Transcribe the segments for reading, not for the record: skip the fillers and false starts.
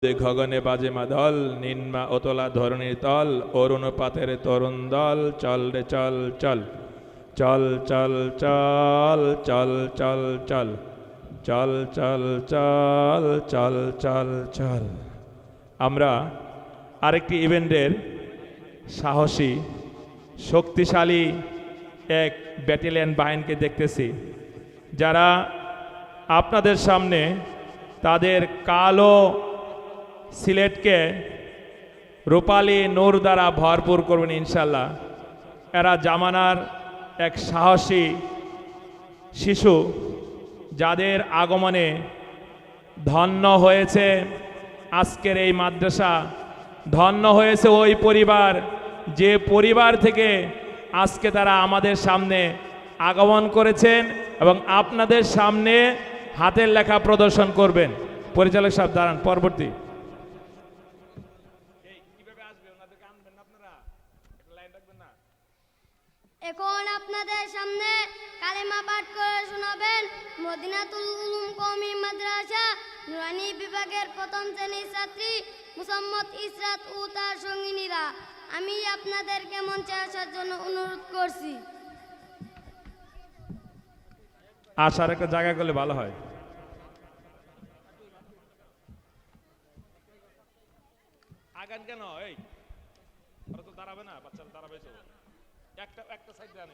গগনে বাজে মাদল, নিম্মা অতলা ধরণীর তল, অরুণ পাতের তরুণ দল, চল রে চল চল, চল চল চল, চল চল চল, চল চল চল, চল চল চল। আমরা আরেকটি ইভেন্টের সাহসী শক্তিশালী এক ব্যাটালিয়ন বাহিনীকে দেখতেছি, যারা আপনাদের সামনে তাদের কালো সিলেটকে রূপালী নূর দ্বারা ভরপুর করবেন ইনশাল্লাহ। এরা জামানার এক সাহসী শিশু, যাদের আগমনে ধন্য হয়েছে আজকের এই মাদ্রাসা, ধন্য হয়েছে ওই পরিবার, যে পরিবার থেকে আজকে তারা আমাদের সামনে আগমন করেছেন এবং আপনাদের সামনে হাতের লেখা প্রদর্শন করবেন। পরিচালক সাহেব দাঁড়ান, পরবর্তী। এখন আপনাদের সামনে কালেমা পাঠ করে শোনাবেন মদিনাতুল উলুম কওমি মাদ্রাসা নুরানি বিভাগের প্রথম শ্রেণীর ছাত্রী মুসাম্মদ ইসরাত ও তার সঙ্গিনীরা। আমি আপনাদেরকে মঞ্চে আসার জন্য অনুরোধ করছি। আসার একটা জায়গা করলে ভালো হয়। আগান কেন? এই ওরা তো দাঁড়াবে না, বাচ্চারা দাঁড়াবে তো। একটা সাইড দেন।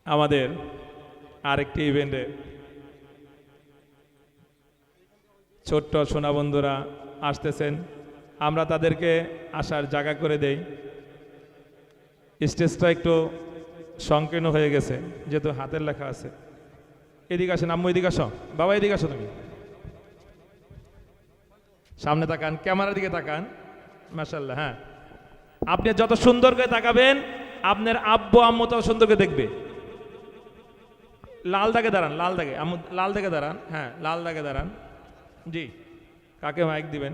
আমাদের আরেকটি ইভেন্টে ছোট্ট সোনা বন্ধুরা আসতেছেন, আমরা তাদেরকে আসার জায়গা করে দেই। স্টেজটা একটু সংকীর্ণ হয়ে গেছে যেহেতু হাতের লেখা আছে। এদিকে আসেন আম্মু, এদিকে আসো বাবা, এদিকে আসো তুমি। সামনে তাকান, ক্যামেরার দিকে তাকান। মাশাআল্লাহ, হ্যাঁ, আপনি যত সুন্দর করে তাকাবেন আপনার আব্বু আম্মু তত সুন্দর করে দেখবে। লাল দাগে দাঁড়ান, লাল দাগে আম্মু, লাল দাগে দাঁড়ান, হ্যাঁ লাল দাগে দাঁড়ান। জি, কাকে মাইক দিবেন?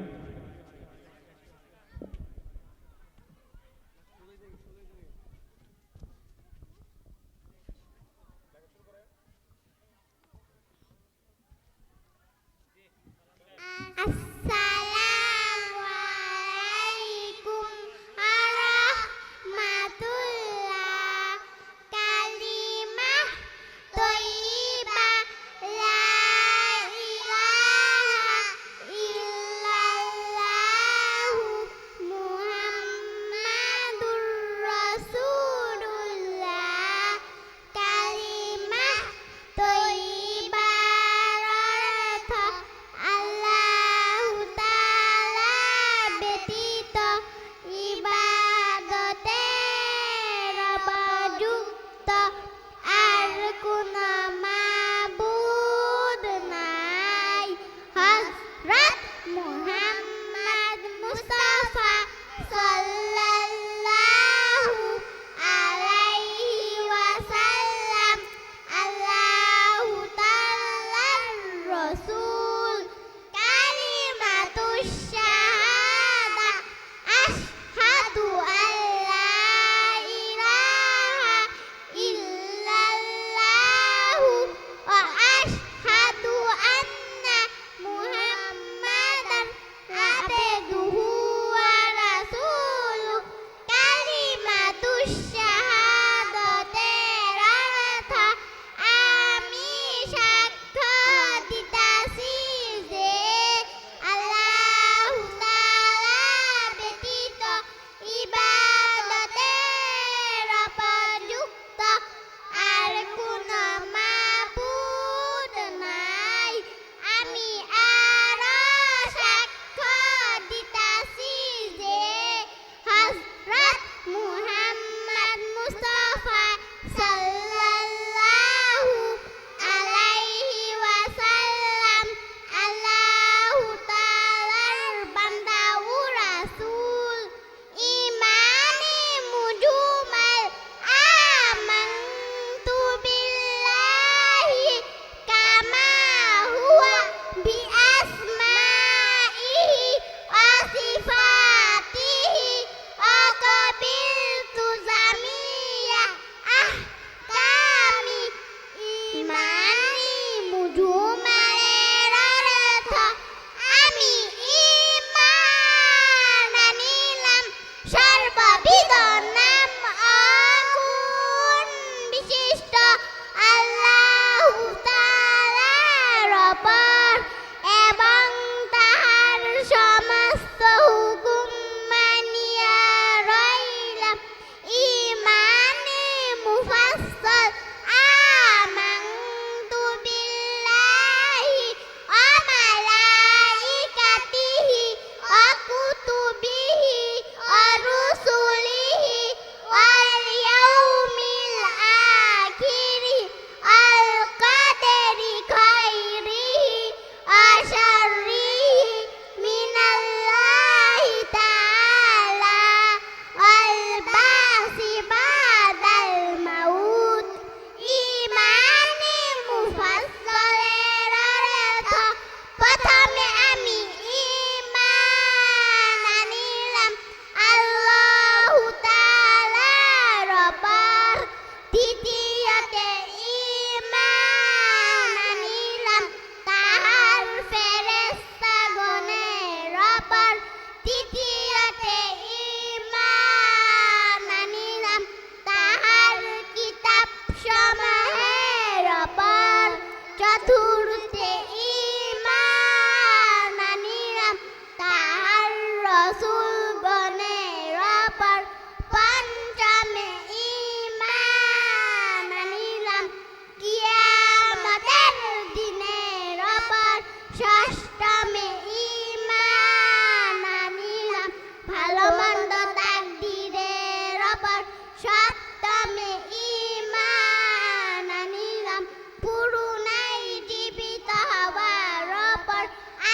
ষষ্ঠমে ঈমান আনিলাম, ভালো মন্দ তাকদীরের ওপর। সপ্তমে ঈমান আনিলাম, পুরুনাই জীবিত হওয়ার ওপর।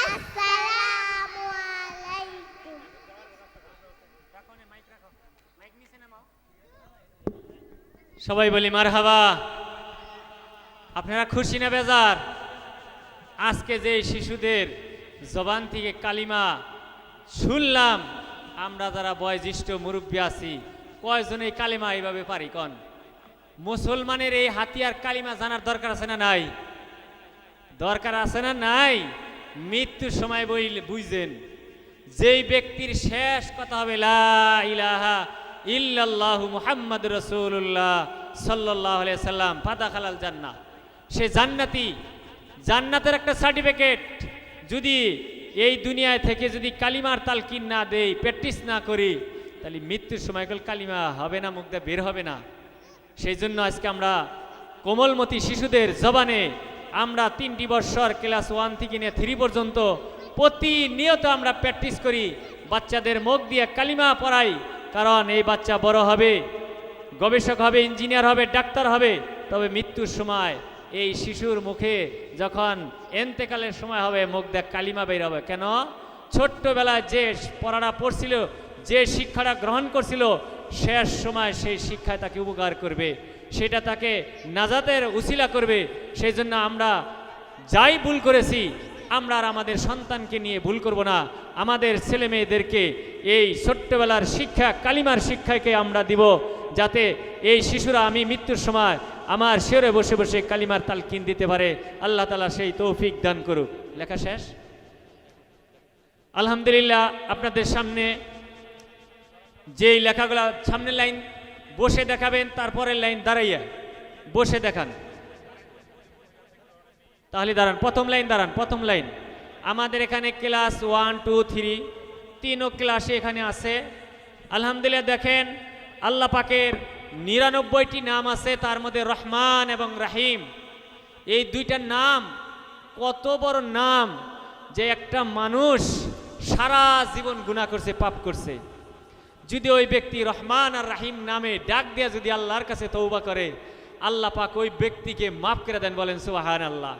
আসসালামু আলাইকুম। সবাই বলি মারহাবা। আপনারা খুশি না বেজার? আজকে যে শিশুদের জবান থেকে কালিমা শুনলাম, আমরা যারা বয়োজ্যেষ্ঠ মুরব্বী আছি, কয়জন এই কালিমা এইভাবে পারি কন? মুসলমানের এই হাতিয়ার কালিমা জানার দরকার আছে না নাই? দরকার আছে না নাই? মৃত্যুর সময় বুঝছেন, যেই ব্যক্তির শেষ কথা হবে লা ইলাহা ইল্লাল্লাহু মুহাম্মাদুর রাসূলুল্লাহ সাল্লাল্লাহু আলাইহি সাল্লাম, ফাদাখালাল জান্নাহ, সে জান্নাতি। জান্নাতের একটা সার্টিফিকেট যদি এই দুনিয়ায় থেকে যদি কালিমার তালকিন না দেই, প্র্যাকটিস না করি, তাহলে মৃত্যুর সময় কালিমা হবে না, মুখ দিয়ে বের হবে না। সেই জন্য আজকে আমরা কোমলমতি শিশুদের জবানে আমরা 3টি বৎসর ক্লাস 1 থেকে নিয়ে 3 পর্যন্ত প্রতিনিয়ত আমরা প্র্যাকটিস করি, বাচ্চাদের মুখ দিয়ে কালিমা পড়াই। কারণ এই বাচ্চা বড় হবে, গবেষক হবে, ইঞ্জিনিয়ার হবে, ডাক্তার হবে, তবে মৃত্যুর সময় এই শিশুর মুখে যখন এন্তেকালের সময় হবে, মুখ দিয়ে কালিমা বের হবে। কেন? ছোট্টবেলায় যে পড়াটা পড়ছিল, যে শিক্ষাটা গ্রহণ করছিল, শেষ সময় সেই শিক্ষায় তাকে উপকার করবে, সেটা তাকে নাজাতের উসিলা করবে। সেই জন্য আমরা যাই ভুল করেছি, আমরা আর আমাদের সন্তানকে নিয়ে ভুল করব না। আমাদের ছেলে মেয়েদেরকে এই ছোট্টবেলার শিক্ষা, কালিমার শিক্ষাকে আমরা দিব, যাতে এই শিশুরা আমি মৃত্যুর সময় আমার শিরে বসে বসে কালিমার তালকিন দিতে পারে। আল্লাহ তাআলা সেই তৌফিক দান করুক। লেখা শেষ। আলহামদুলিল্লাহ, আপনাদের সামনে যেই লেখাগুলা, সামনের লাইন বসে দেখাবেন, তারপরের লাইন দাঁড়াইয়া বসে দেখান। তাহলে দাঁড়ান, প্রথম লাইন দাঁড়ান, প্রথম লাইন। আমাদের এখানে ক্লাস 1, 2, 3 তিনও ক্লাসে এখানে আছে। আলহামদুলিল্লাহ, দেখেন আল্লাহ পাকের 99টি নাম আছে, তার মধ্যে রহমান এবং রাহিম, এই দুইটা নাম কত বড় নাম, যে একটা মানুষ সারা জীবন গুনাহ করছে, পাপ করছে, যদি ওই ব্যক্তি রহমান আর রাহিম নামে ডাক দিয়া যদি আল্লাহর কাছে তওবা করে, আল্লাহ পাক ওই ব্যক্তিকে মাফ করে দেন। বলেন সুবহানাল্লাহ।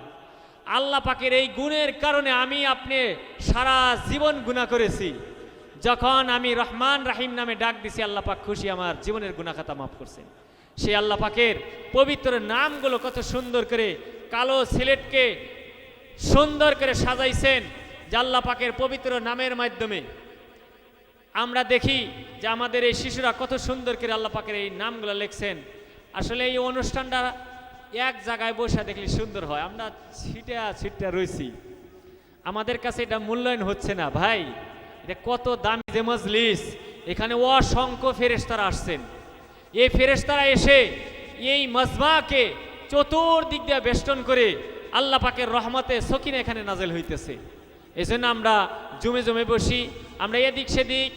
আল্লাহ পাকের এই গুণের কারণে আমি আপনি সারা জীবন গুনাহ করেছি, যখন আমি রহমান রাহিম নামে ডাক দিছি, আল্লাহ পাক খুশি, আমার জীবনের গুনাহ খাতা মাফ করছেন। সেই আল্লাহ পাকের পবিত্র নামগুলো কত সুন্দর করে কালো সিলেটকে সুন্দর করে সাজাইছেন, যে আল্লাহ পাকের পবিত্র নামের মাধ্যমে আমরা দেখি যে আমাদের এই শিশুরা কত সুন্দর করে আল্লাহ পাকের এই নামগুলো লিখছেন। আসলে এই অনুষ্ঠানটা এক জায়গায় বসে দেখলে সুন্দর হয়, আমরা ছিটা রয়েছি, আমাদের কাছে এটা মূল্যায়ন হচ্ছে না। ভাই, এটা কত দামি যে মজলিস, এখানে অসংখ্য ফেরেশতারা আসছেন। এই ফেরেশতারা এসে এই মজমাকে চতুর্দিক দিয়ে বেষ্টন করে আল্লাহ পাকের রহমতে সকিনা এখানে নাজেল হইতেছে। এই জন্য আমরা জমে জমে বসি, আমরা এদিক সেদিক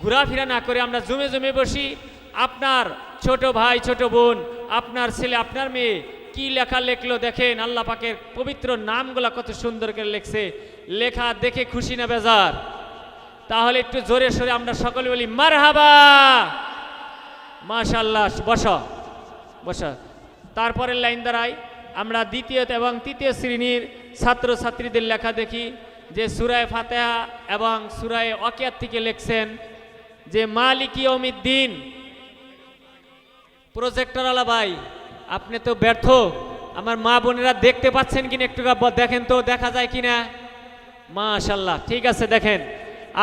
ঘোরাফেরা না করে আমরা জমে জমে বসি। আপনার ছোট ভাই, ছোট বোন, আপনার ছেলে, আপনার মেয়ে কি লেখা লেখলো দেখেন, আল্লাহ পাকের পবিত্র নামগুলা কত সুন্দর করে লেখছে। লেখা দেখে খুশি না বেজার? তাহলে একটু জোরে সোরে আমরা সকলে বলি মারহাবা, মাশাআল্লাহ। বসো বসো। তারপরের লাইন দ্বারাই আমরা দ্বিতীয় এবং তৃতীয় শ্রেণীর ছাত্র ছাত্রীদের লেখা দেখি, যে সূরায়ে ফাতিহা এবং সূরায়ে ওয়াকিয়াত থেকে লিখছেন যে মালিক ইয়াউমিদ্দিন। প্রজেক্টর আলা ভাই, আপনি তো ব্যর্থ। আমার মা বোনেরা দেখতে পাচ্ছেন কিনা একটু দেখেন তো, দেখা যায় কিনা? মাশাআল্লাহ, ঠিক আছে। দেখেন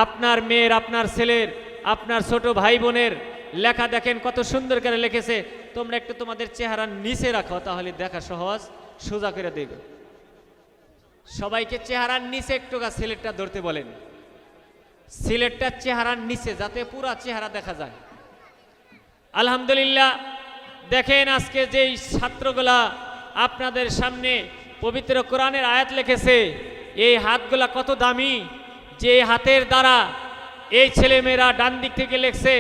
আপনার মেয়ের, আপনার ছেলের, আপনার ছোট ভাই বোনের লেখা দেখেন কত সুন্দর করে লিখেছে। তোমরা একটু তোমাদের চেহারা নিচে রাখো, তাহলে দেখা সহজ, সোজা করে দেখো। সবাইকে চেহারার নিচে একটু সিলেটটা ধরতে বলেন, সিলেটটার চেহারার নিচে, যাতে পুরা চেহারা দেখা যায়। আলহামদুলিল্লাহ, দেখেন আজকে যেই ছাত্রগুলা আপনাদের সামনে পবিত্র কোরআনের আয়াত লিখেছে, এই হাতগুলা কত দামি, যে হাতের দ্বারা এই ছেলেমেয়েরা ডান দিক থেকে লিখছে,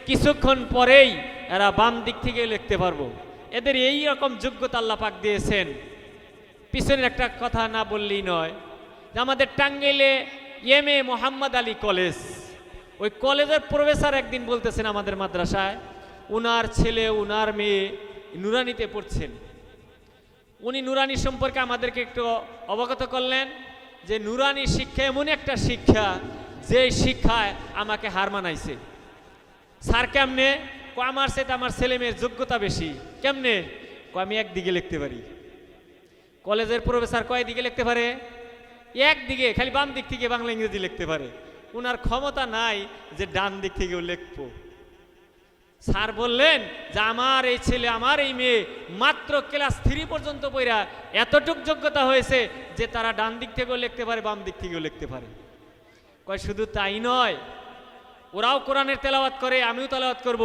কিছুক্ষণ পরেই এরা বাম দিক থেকে লিখতে পারবো। এদের এই রকম যোগ্যতা আল্লাহ পাক দিয়েছেন। পিছনের একটা কথা না বললেই নয়, যে আমাদের টাঙ্গাইলে M A Mohammad Ali college, ওই কলেজের প্রফেসর একদিন বলতেছেন আমাদের মাদ্রাসায় উনার ছেলে উনার মেয়ে নুরানিতে পড়ছেন। উনি নুরানি সম্পর্কে আমাদেরকে একটু অবগত করলেন যে নুরানি শিক্ষা এমন একটা শিক্ষা যে শিক্ষায় আমাকে হার মানাইছে। স্যার কেমনে? আমার সাথে আমার ছেলে মেয়ের যোগ্যতা বেশি। কেমনে? আমি একদিকে লিখতে পারি। কলেজের প্রফেসর কয় দিকে লিখতে পারে? একদিকে, খালি বাম দিক থেকে বাংলা ইংরেজি লিখতে পারে। উনার ক্ষমতা নাই যে ডান দিক থেকেও লিখবো। স্যার বললেন যে আমার এই ছেলে আমার এই মেয়ে মাত্র ক্লাস 3 পর্যন্ত পড়া এতটুক যোগ্যতা হয়েছে যে তারা ডান দিক থেকেও লিখতে পারে, বাম দিক থেকেও লিখতে পারে। কয় শুধু তাই নয়, ওরাও কোরআনের তেলাওয়াত করে, আমিও তেলাওয়াত করব,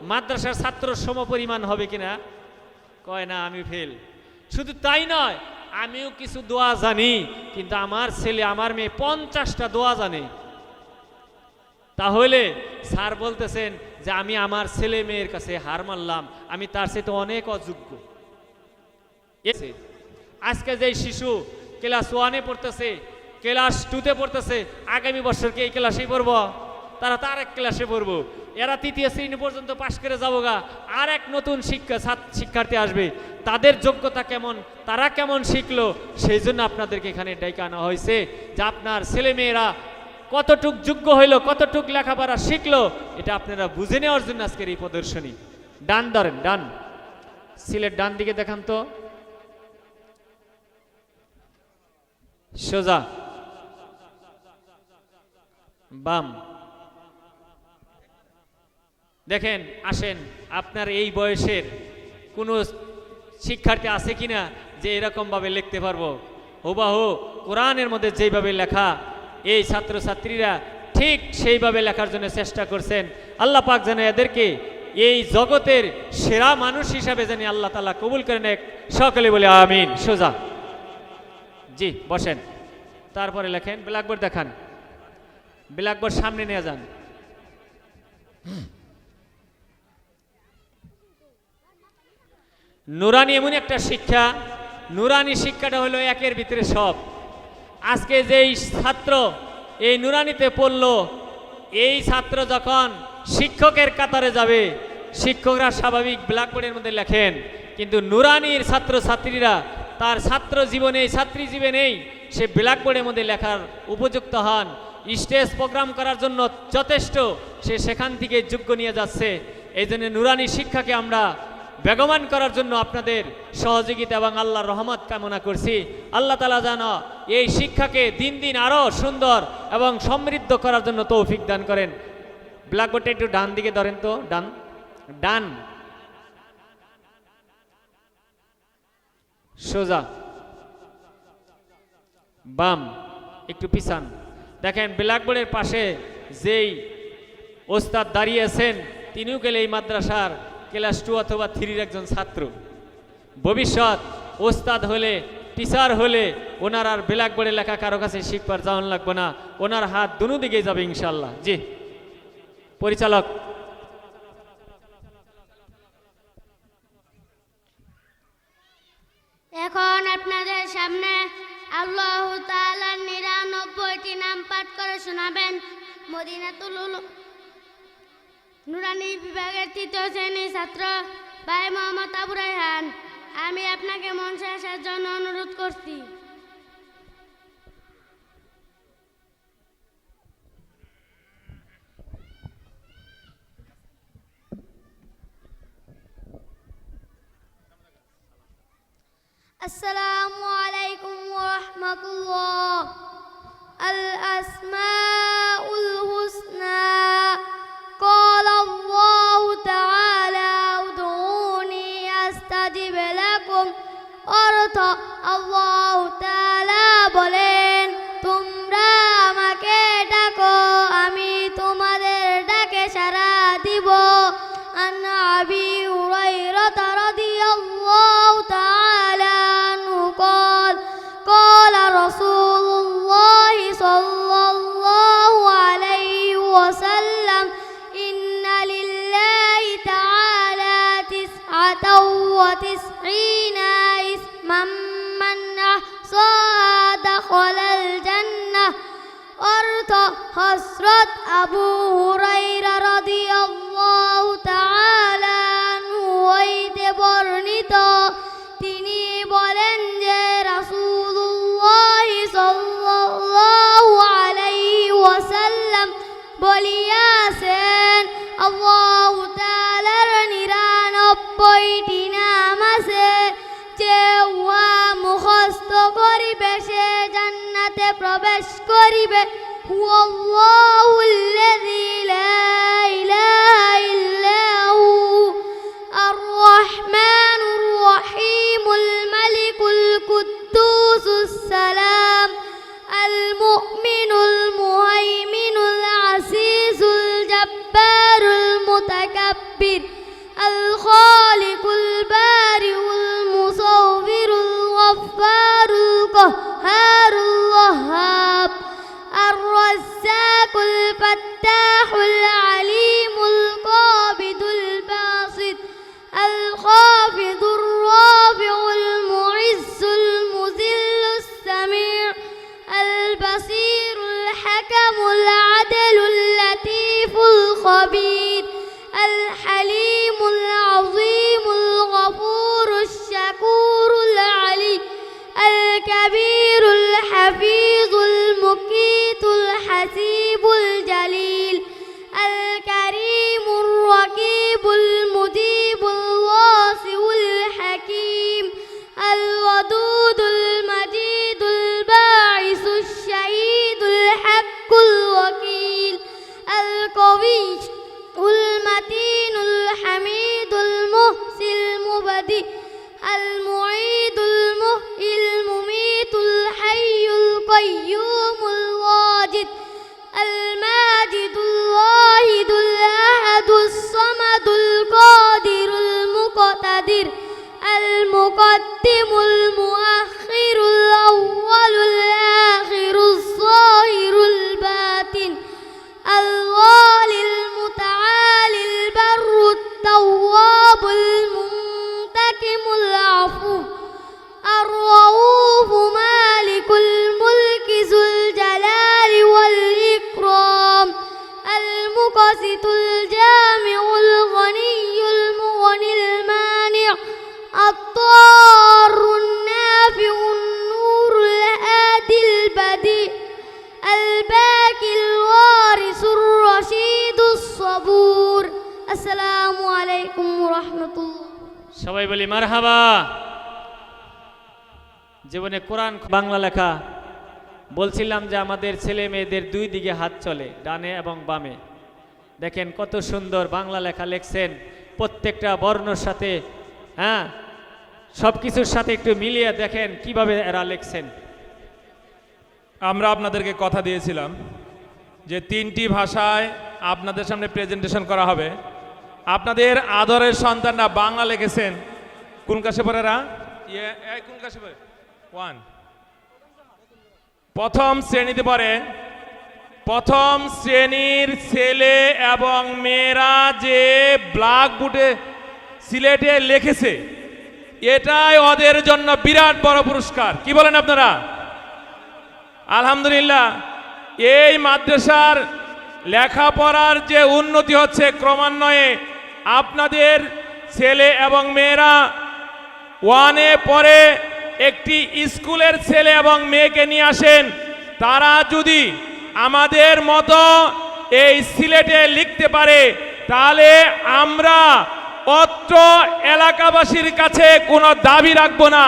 মাদ্রাসার ছাত্র সমপরিমাণ হবে কিনা? কয় না, আমি ফেল। শুধু তাই নয়, আমিও কিছু দোয়া জানি, কিন্তু আমার ছেলে আমার মেয়ে 50টা দোয়া জানে। তাহলে স্যার বলতেছেন যে আমি আমার ছেলে মেয়ের কাছে হার মানলাম, আমি তার সাথে অনেক অযোগ্য। আজকে যে শিশু ক্লাস 1-এ পড়তেছে, ক্লাস 2-তে পড়তেছে, আগামী বছরকে এই ক্লাসেই পড়ব, তারা তার এক ক্লাসে পড়ব, এরা 3য় শ্রেণী পর্যন্ত পাশ করে যাবো গা, আর এক নতুন শিক্ষার্থী আসবে, তাদের যোগ্যতা কেমন, তারা কেমন শিখলো, সেই জন্য আপনাদেরকে এখানে ডেকে আনা হয়েছে যে আপনার ছেলেমেয়েরা কতটুক যোগ্য হইলো, কতটুক লেখাপড়া শিখলো, এটা আপনারা বুঝে নেওয়ার জন্য আজকের এই প্রদর্শনী। ডান ধরেন, ডান, সিলেট ডান দিকে দেখান তো, সোজা, বাম। দেখেন, আসেন, আপনার এই বয়সের কোনো শিক্ষার্থী আছে কিনা যে এরকম ভাবে লিখতে পারবো? হুবাহু কোরআনের মধ্যে যেভাবে লেখা, এই ছাত্রছাত্রীরা ঠিক সেইভাবে লেখার জন্য চেষ্টা করছেন। আল্লাহ পাক যেন এদেরকে এই জগতের সেরা মানুষ হিসাবে যেন আল্লাহ তাআলা কবুল করেন। সকলে বলে আমিন। সোজা, জি বসেন, তারপরে লেখেন। ব্ল্যাকবোর্ড দেখান, ব্ল্যাকবোর্ড সামনে নিয়ে যান। নুরানি এমন একটা শিক্ষা, নুরানি শিক্ষাটা হলো একের ভিতরে সব। আজকে যেই ছাত্র এই নুরানিতে পড়লো, এই ছাত্র যখন শিক্ষকের কাতারে যাবে, শিক্ষকরা স্বাভাবিক ব্ল্যাকবোর্ডের মধ্যে লেখেন, কিন্তু নুরানির ছাত্রছাত্রীরা তার ছাত্র জীবনে, ছাত্রী জীবনেই সে ব্ল্যাকবোর্ডের মধ্যে লেখার উপযুক্ত হন। স্টেজ প্রোগ্রাম করার জন্য যথেষ্ট, সে সেখান থেকে যোগ্য নিয়ে যাচ্ছে। এই জন্য নুরানি শিক্ষাকে আমরা বেগমান করার জন্য আপনাদের সহযোগিতা এবং আল্লাহর রহমত কামনা করছি। আল্লাহ তাআলা যেন এই শিক্ষাকে দিন দিন আরও সুন্দর এবং সমৃদ্ধ করার জন্য তৌফিক দান করেন। ব্ল্যাকবোর্ডটা একটু ডান দিকে ধরেন তো, ডান, ডান, সোজা, বাম, একটু পিছান। দেখেন ব্ল্যাকবোর্ডের পাশে যেই ওস্তাদ দাঁড়িয়ে আছেন, তিনিও গেলে এই মাদ্রাসার ক্লাস 2 অথবা 3-র একজন ছাত্র। ভবিষ্যৎ ওস্তাদ হলে, টিচার হলে ওনার আর ব্ল্যাকবোর্ডে লেখা কারো কাছে শিখবার যাওয়ান লাগবে না, ওনার হাত দুনো দিকেই যাবে ইনশাল্লাহ। জি পরিচালক। এখন আপনাদের সামনে আল্লাহ তাআলার 99টি নাম পাঠ করে শোনাবেন মদিনাতুল উলুম নুরানি বিভাগের 3য় শ্রেণীর ছাত্র ভাই মোহাম্মদ আবু রায়হান। আমি আপনাকে মঞ্চে আসার জন্য অনুরোধ করছি। আসসালামু আলাইকুম ওয়া রাহমাতুল্লাহ। আল আসমাউল হুসনা قال الله تعالى ادعوني استجب لكم অর্থ আল্লাহ তাআলা বলেন, তোমরা আমাকে ডাকো, আমি তোমাদের ডাকে সাড়া দিব। আন আবি হুরায়রা রাদিয়াল্লাহু তাআলা আনহু قال قال رسول অর্থ হযরত আবু হুরায়রা রাদিয়াল্লাহু তাআলা আনহু হইতে বর্ণিত, তিনি বলেন যে রাসূলুল্লাহ সাল্লাল্লাহু আলাইহি ওয়াসাল্লাম বলিয়াছেন, আল্লাহু তাআলার ৯৯টি নাম আছে, যে উহা মুখস্থ করিবে সে জান্নাতে প্রবেশ করিবে। হুয়াল্লাহুল্লাযী লা ইলাহা ইল্লা হু আর রহমানুর রহিমুল মালিকুল কুদ্দুসুস সালাম আল মুমিনুল মুহাইমিনুল আসিসুল জাব্বারুল মুতাকাব্বির আল খালিকুল বারিউল মুসাউবিরুল গফফারুল কাহ্হারুল ওয়াহ্হাব আর রাজ্জাকুল ফাত্তাহুল আলিমুল কাবিদুল বাসিত আল খাফিদুর রাফিউল মুইজ্জুল মুযিল্লুস সামি' আল বাসীরুল হাকামুল আদলুল লাতীফুল খাবীর আল হালিমুল আযীমুল গফুরুশ শাকুরুল আলী আল কাবীরুল হাফিজুল মুকীতুল হাসিবুল জালিল আল কারীমুর রাকীবুল মুজিবুল ওয়াসিউল হাকীম আল ওয়াদুদুল মাজিদুল বাঈসুশ শাহীদুল হাক্কুল ওয়াকিল আল কওয়িয়্যুল মাতিনুল হামিদুল মুহসিল মুবদি আল মুঈদুল মুহয়িল মুমীতুল হাইয়ুল কাইয়্যুমুল ওয়াজিদ আল মাজিদুল ওয়াহিদুল আহাদুস সামাদুল কাদিরুল মুকতাদির আল মুকদ্দিমুল মুআখিরুল আউওয়ালুল আখিরুস যাহিরুল বাতিন আল ওয়ালিল মুতাআলিল বাররুত তাওয়াবুল মুনতাকিমুল আফু আর রাউফু মালিকুল মুলকি যুল জালালি ওয়াল ইকরাম আল মুকসিতুল জামিউল গনিয়ুল মুগনিল মানি' আত-তারুন নাফিউন নূরুল হাদিল বাদি আল বাকিল ওয়ারিসুর রশিদুস সাবুর। আসসালামু আলাইকুম ওয়া রাহমাতুল্লাহ। সবাই বলি মারহাবা। জীবনে কোরআন বাংলা লেখা বলছিলাম যে আমাদের ছেলে মেয়েদের দুই দিকে হাত চলে, ডানে এবং বামে। দেখেন কত সুন্দর বাংলা লেখা লিখছেন, প্রত্যেকটা বর্ণর সাথে, হ্যাঁ, সব কিছুর সাথে একটু মিলিয়ে দেখেন কিভাবে এরা লিখছেন। আমরা আপনাদেরকে কথা দিয়েছিলাম যে 3টি ভাষায় আপনাদের সামনে প্রেজেন্টেশন করা হবে। আপনাদের আদরের সন্তানরা বাংলা লিখেছেন। কোন ক্লাসে পড়ে এরা? কোন ক্লাসে পড়ে? 1 প্রথম শ্রেণীতে পড়ে। প্রথম শ্রেণীর ছেলে এবং মেয়েরা যে ব্ল্যাকবোর্ডে সিলেটে লিখেছে, এটাই ওদের জন্য বিরাট বড় পুরস্কার। কি বলেন আপনারা? আলহামদুলিল্লাহ। এই মাদ্রাসার লেখাপড়ার যে উন্নতি হচ্ছে ক্রমান্বয়ে, আপনাদের ছেলে এবং মেয়েরা 1-এ পড়ে একটি স্কুলের ছেলে এবং মেয়েকে নিয়ে আসেন, তারা যদি আমাদের মতো এই সিলেটে লিখতে পারে, তাহলে আমরা অত্র এলাকাবাসীর কাছে কোনো দাবি রাখবো না।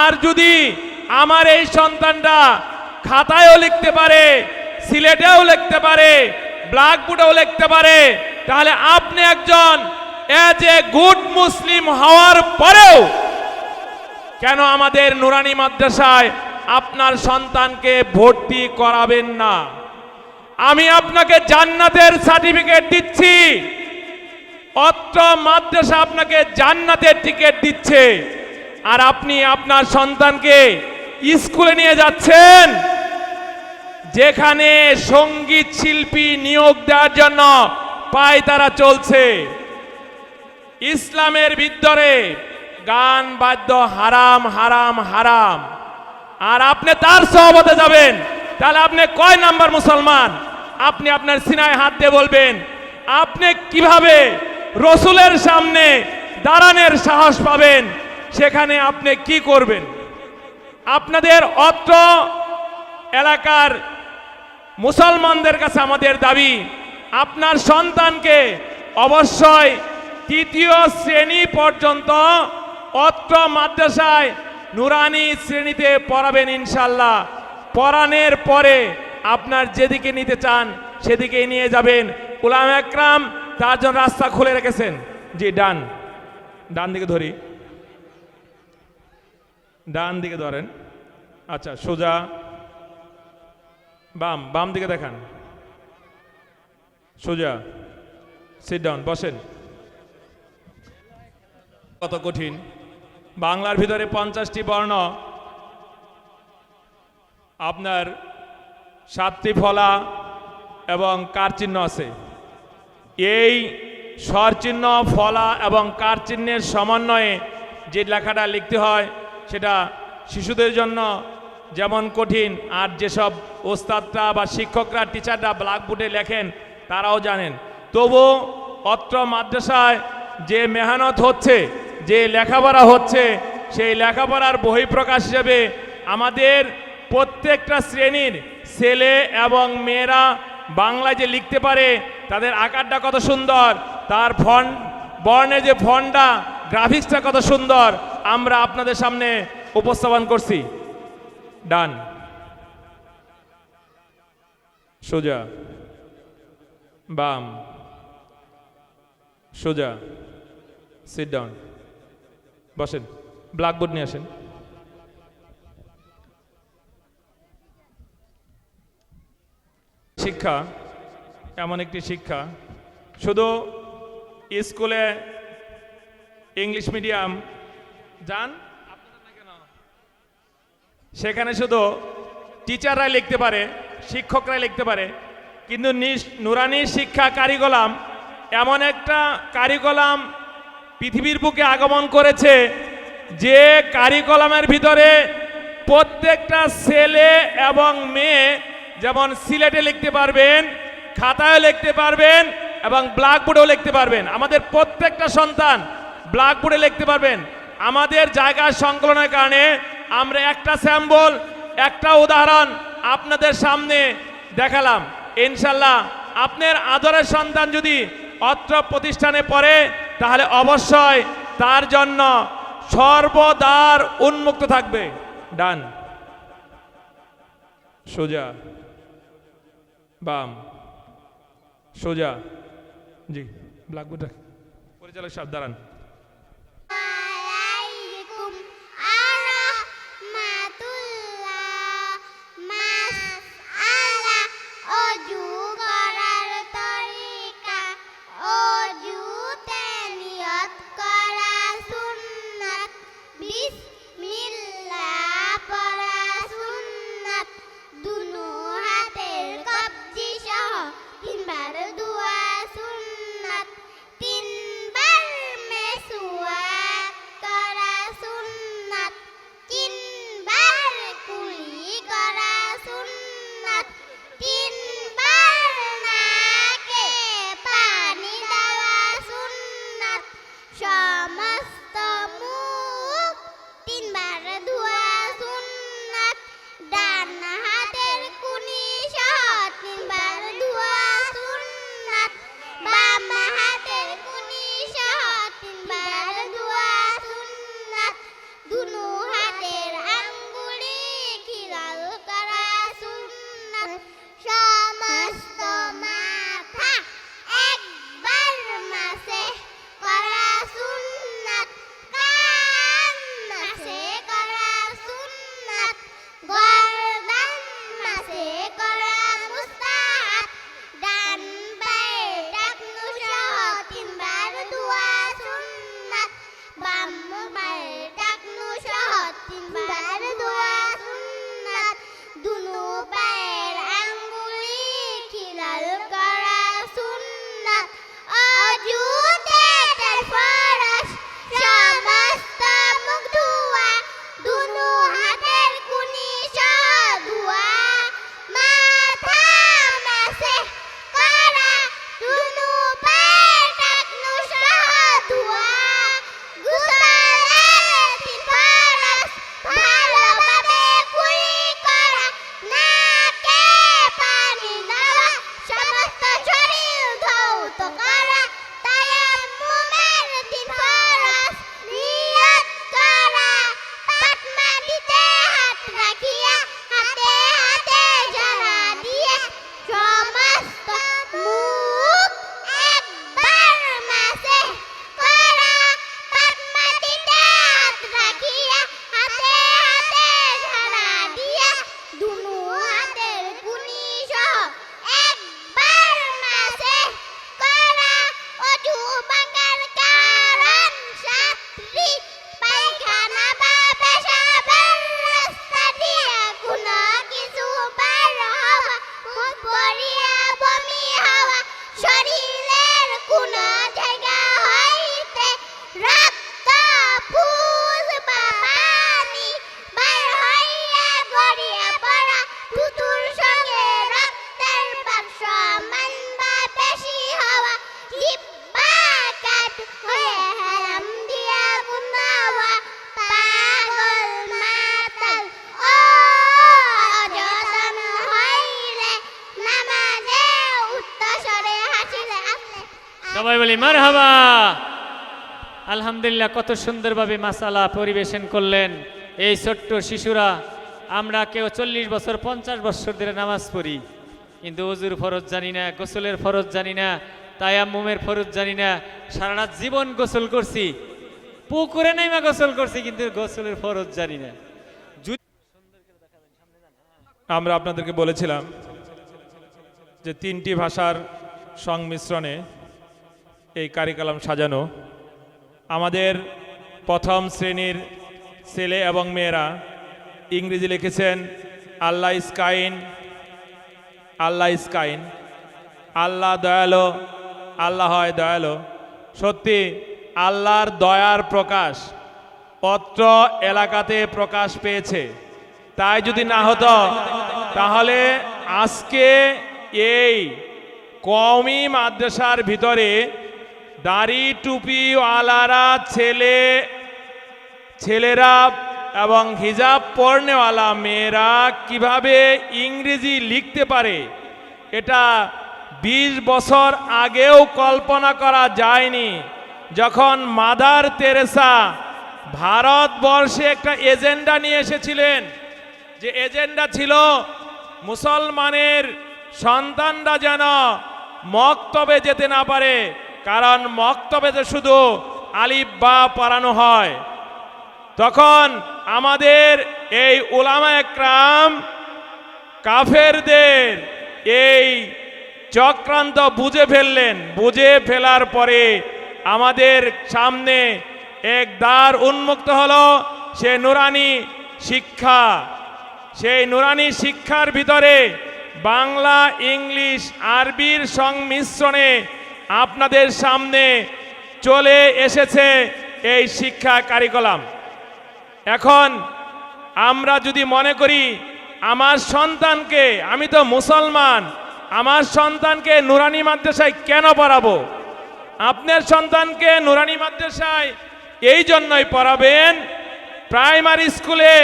আর যদি আমার এই সন্তানটা খাতায়ও লিখতে পারে, সিলেটেও লিখতে পারে, ব্ল্যাকবোর্ডেও লিখতে পারে, তাহলে আপনি একজন এজ এ গুড মুসলিম হওয়ার পরেও কেন আমাদের নুরানি মাদ্রাসায় আপনার সন্তানকে ভর্তি করাবেন না? আমি আপনাকে জান্নাতের সার্টিফিকেট দিচ্ছি, অত্র মাদ্রাসা আপনাকে জান্নাতের টিকিট দিচ্ছে, আর আপনি আপনার সন্তানকে স্কুলে নিয়ে যাচ্ছেন যেখানে সঙ্গীত শিল্পী নিয়োগ দেওয়ার জন্য পায়তারা চলছে। ইসলামের ভিতরে গান বাদ্য হারাম হারাম হারাম, আর আপনি তার সহবতে যাবেন। তাহলে আপনি কয় নাম্বার মুসলমান? আপনি আপনার সিনায় হাত দিয়ে বলবেন আপনি কিভাবে রসুলের সামনে দাঁড়ানোর সাহস পাবেন? সেখানে আপনি কি করবেন? আপনাদের অত্র এলাকার মুসলমানদের কাছে আমাদের দাবি, আপনার সন্তানকে অবশ্যই 3য় শ্রেণী পর্যন্ত অত্র মাদ্রাসায় নুরানি শ্রেণীতে পড়াবেন ইনশাল্লাহ। পড়ানোর পরে আপনার যেদিকে নিতে চান সেদিকে নিয়ে যাবেন। উলামা একরাম তার জন্য রাস্তা খুলে রেখেছেন। জি, ডান দিকে ধরি, ডান দিকে ধরেন। আচ্ছা, সোজা, বাম দিকে দেখান, সোজা, সিট ডাউন, বসেন। কত কঠিন! বাংলার ভিতরে 50টি বর্ণ, আপনার 7টি ফলা এবং কার চিহ্ন আছে। এই স্বর চিহ্ন, ফলা এবং কার চিহ্নের সমন্বয়ে যে লেখাটা লিখতে হয় সেটা শিশুদের জন্য যেমন কঠিন, আর যেসব ওস্তাদরা বা শিক্ষকরা, টিচাররা ব্ল্যাকবোর্ডে লেখেন তারাও জানেন। তবু অত্র মাদ্রাসায় যে মেহনত হচ্ছে, যে লেখাপড়া হচ্ছে, সেই লেখাপড়ার বহিঃপ্রকাশ হিসেবে আমাদের প্রত্যেকটা শ্রেণীর ছেলে এবং মেয়েরা বাংলায় যে লিখতে পারে, তাদের আকারটা কত সুন্দর, তার বর্ণের যে ফন্টটা, গ্রাফিক্সটা কত সুন্দর, আমরা আপনাদের সামনে উপস্থাপন করছি। ডান, সোজা, বাম, সোজা, সিট ডাউন, বসেন। ব্ল্যাকবোর্ড নিয়ে আসেন। শিক্ষা এমন একটি শিক্ষা, শুধু স্কুলে ইংলিশ মিডিয়াম যান, সেখানে শুধু টিচাররাই লিখতে পারে, শিক্ষকরাই লিখতে পারে, কিন্তু নুরানি শিক্ষা কারিকুলাম এমন একটা কারিকুলাম পৃথিবীর বুকে আগমন করেছে, যে কারিকুলামের ভিতরে প্রত্যেকটা ছেলে এবং মেয়ে যেমন সিলেটে লিখতে পারবেন, খাতায় লিখতে পারবেন এবং ব্ল্যাকবোর্ডেও লিখতে পারবেন। আমাদের প্রত্যেকটা সন্তান ব্ল্যাকবোর্ডে লিখতে পারবেন। আমাদের জায়গা সংকলনের কারণে আমরা একটা স্যাম্পল, একটা উদাহরণ আপনাদের সামনে দেখালাম। ইনশাল্লাহ আপনার আদরের সন্তান যদি অত্র প্রতিষ্ঠানে পড়ে, তাহলে অবশ্যই তার জন্য সর্বদার উন্মুক্ত থাকবে। ডান, সোজা, বাম, সোজা। জি, ব্ল্যাকবোর্ড পরিচালক সাহেব দাঁড়ান। সবাই বলি মারহাবা। আলহামদুলিল্লাহ, কত সুন্দরভাবে মাসালা পরিবেশন করলেন এই ছোট্ট শিশুরা। আমরা কেউ 40 বছর 50 বছর ধরে নামাজ পড়ি, কিন্তু ওযুর ফরজ জানি না, গোসলের ফরজ জানি না, তায়াম্মুমের ফরজ জানি না। সারাটা জীবন গোসল করছি, পুকুরে নেমে গোসল করছি, কিন্তু গোসলের ফরজ জানি না। আমরা আপনাদেরকে বলেছিলাম যে 3টি ভাষার সংমিশ্রণে এই কারিকুলাম সাজানো। আমাদের প্রথম শ্রেণীর ছেলে এবং মেয়েরা ইংরেজি লিখেছেন Allah is kind, Allah is kind, Allah দয়ালু, আল্লাহ হয় দয়ালু। সত্যি আল্লাহর দয়ার প্রকাশ অত্র এলাকাতে প্রকাশ পেয়েছে। তাই যদি না হতো তাহলে আজকে এই কওমি মাদ্রাসার ভিতরে দাড়ি টুপিওয়ালারা ছেলেরা এবং হিজাব পরনেওয়ালা মেয়েরা কিভাবে ইংরেজি লিখতে পারে, এটা 20 বছর আগেও কল্পনা করা যায়নি। যখন মাদার তেরেসা ভারতবর্ষে একটা এজেন্ডা নিয়ে এসেছিলেন, যে এজেন্ডা ছিল মুসলমানের সন্তানরা যেন মক্তবে যেতে না পারে, কারণ মক্তবেতে শুধু আলিফ বা পড়ানো হয়। তখন আমাদের এই উলামা একরাম কাফেরদের এই চক্রান্ত বুঝে ফেললেন। বুঝে ফেলার পরে আমাদের সামনে এক দ্বার উন্মুক্ত হলো, সে নুরানি শিক্ষা। সেই নুরানি শিক্ষার ভিতরে বাংলা, ইংলিশ, আরবির সংমিশ্রণে আপনাদের সামনে চলে এসেছে এই শিক্ষা কারিকুলাম। এখন আমরা যদি মনে করি আমার সন্তানকে, আমি তো মুসলমান, আমার সন্তানকে নুরানি মাদ্রাসায় কেন পড়াবো? আপনার সন্তানকে নুরানি মাদ্রাসায় এই জন্যই পড়াবেন, প্রাইমারি স্কুলে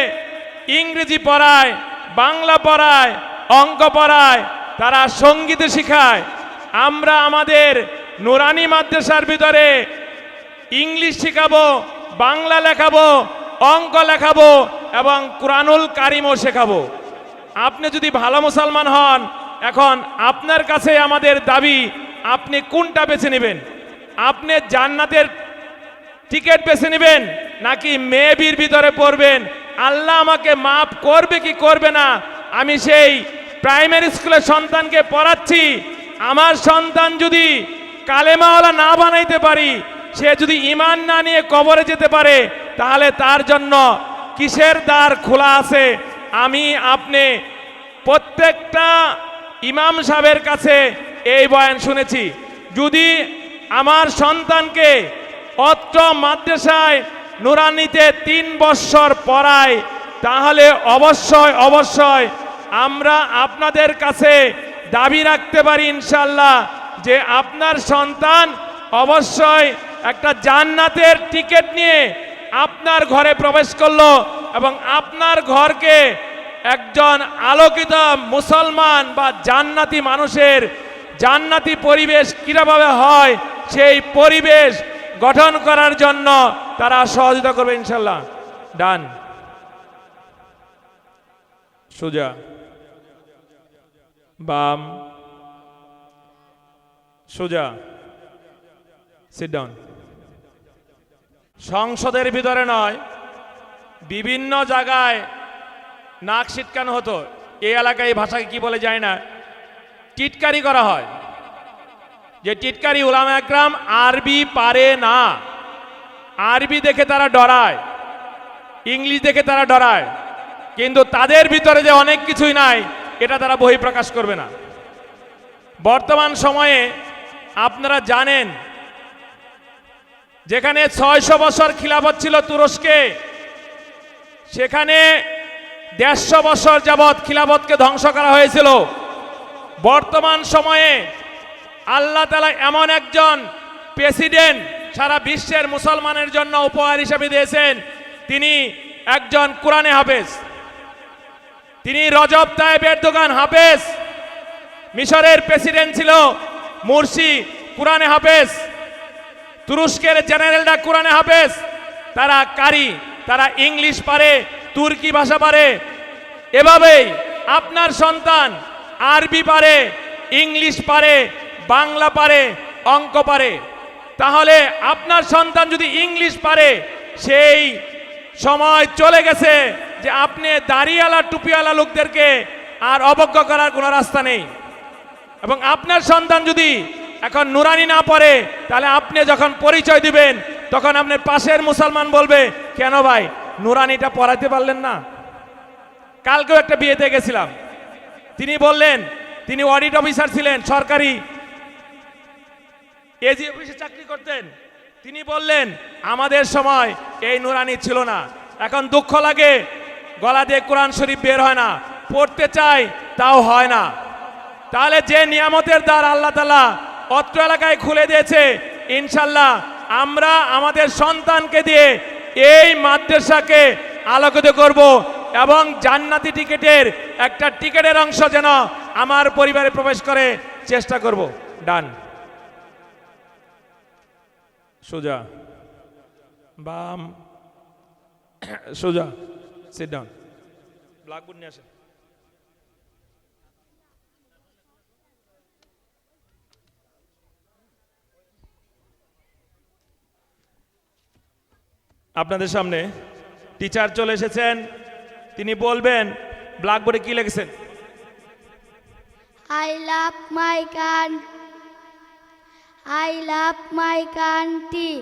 ইংরেজি পড়ায়, বাংলা পড়ায়, অঙ্ক পড়ায়, তারা সঙ্গীত শেখায়। আমরা আমাদের নুরানি মাদ্রাসার ভিতরে ইংলিশ শেখাবো, বাংলা লেখাবো, অঙ্ক লেখাবো এবং কুরআনুল কারিমও শেখাবো। আপনি যদি ভালো মুসলমান হন, এখন আপনার কাছে আমাদের দাবি, আপনি কোনটা বেছে নেবেন? আপনি জান্নাতের টিকিট বেছে নেবেন নাকি মেবির ভিতরে পড়বেন? আল্লাহ আমাকে মাফ করবে কি করবে না? আমি সেই প্রাইমারি স্কুলের সন্তানকে পড়াচ্ছি, আমার সন্তান যদি কালেমাওয়ালা না বানাইতে পারি, সে যদি ঈমান না নিয়ে কবরে যেতে পারে, তাহলে তার জন্য কিসের দ্বার খোলা আছে? আমি আপনি প্রত্যেকটা ইমাম সাহেবের কাছে এই বয়ান শুনেছি। যদি আমার সন্তানকে অত্র মাদ্রাসায় নুরানিতে 3 বছর পড়ায়, তাহলে অবশ্যই আমরা আপনাদের কাছে দাবি রাখতে পারি ইনশাল্লাহ যে আপনার সন্তান অবশ্যই একটা জান্নাতের টিকিট নিয়ে আপনার ঘরে প্রবেশ করলো এবং আপনার ঘরকে একজন আলোকিত মুসলমান বা জান্নাতি মানুষের জান্নাতি পরিবেশ কিভাবে হয়, সেই পরিবেশ গঠন করার জন্য তারা সহযোগিতা করবে ইনশাল্লাহ। ডান, সোজা, বাম, সোজা, সিট ডাউন। সংসদের ভিতরে নয়, বিভিন্ন জায়গায় নাক ছিটকানো হতো। এই এলাকায় এই ভাষাকে কি বলে যায় না, টিটকারি করা হয়। যে টিটকারি, উলামা একরাম আরবি পারে না, আরবি দেখে তারা ডরায়, ইংলিশ দেখে তারা ডরায়, কিন্তু তাদের ভিতরে যে অনেক কিছুই নাই এটা তারা বহিঃপ্রকাশ করবে না। বর্তমান সময়ে আপনারা জানেন, যেখানে 600 বছর খিলাফত ছিল তুরস্কে, সেখানে 150 বছর যাবৎ খিলাফতকে ধ্বংস করা হয়েছিল। বর্তমান সময়ে আল্লাহ তাআলা এমন একজন প্রেসিডেন্ট সারা বিশ্বের মুসলমানের জন্য উপহার হিসেবে দিয়েছেন, তিনি একজন কোরআনে হাফেজ, তিনি রজব তায়েব এরদোগান হাফেজ। মিশরের প্রেসিডেন্ট ছিল মুরসি, কোরআনে হাফেজ। তুরস্কের জেনারেলরা কোরআনে হাফেজ, তারা কারি, তারা ইংলিশ পারে, তুর্কি ভাষা পারে। এভাবেই আপনার সন্তান আরবি পারে, ইংলিশ পারে, বাংলা পারে, অঙ্ক পারে। তাহলে আপনার সন্তান যদি ইংলিশ পারে, সেই সময় চলে গেছে যে আপনি দাড়িওয়ালা টুপিওয়ালা লোকদেরকে আর অবজ্ঞা করার কোনো রাস্তা নেই। এবং আপনার সন্তান যদি এখন নুরানি না পড়ে, তাহলে আপনি যখন পরিচয় দিবেন তখন আপনার পাশের মুসলমান বলবে, কেন ভাই নুরানিটা পড়াতে পারলেন না? কালকেও একটা বিয়েতে গেছিলাম, তিনি বললেন, তিনি অডিট অফিসার ছিলেন, সরকারি এজি অফিসে চাকরি করতেন। তিনি বললেন আমাদের সময় এই নুরানি ছিল না। এখন দুঃখ লাগে, গলা দিয়ে কোরআন শরীফ বের হয় না, পড়তে চাই তাও হয় না। তাহলে যে নিয়ামতের দ্বার আল্লাহ তাআলা অত্র এলাকায় খুলে দিয়েছে, ইনশাল্লাহ আমরা আমাদের সন্তানকে দিয়ে এই মাদ্রাসাকে আলোকিত করব এবং জান্নাতি টিকেটের একটা টিকেটের অংশ যেন আমার পরিবারে প্রবেশ করে চেষ্টা করব। ডান, সোজা, বাম, সোজা, সিট ডাউন। ব্ল্যাকবোর্ড নিয়ে আসেন। আপনাদের সামনে টিচার চলে এসেছেন, তিনি বলবেন ব্ল্যাকবোর্ডে কি লিখেছেন। I love my country. I love my country.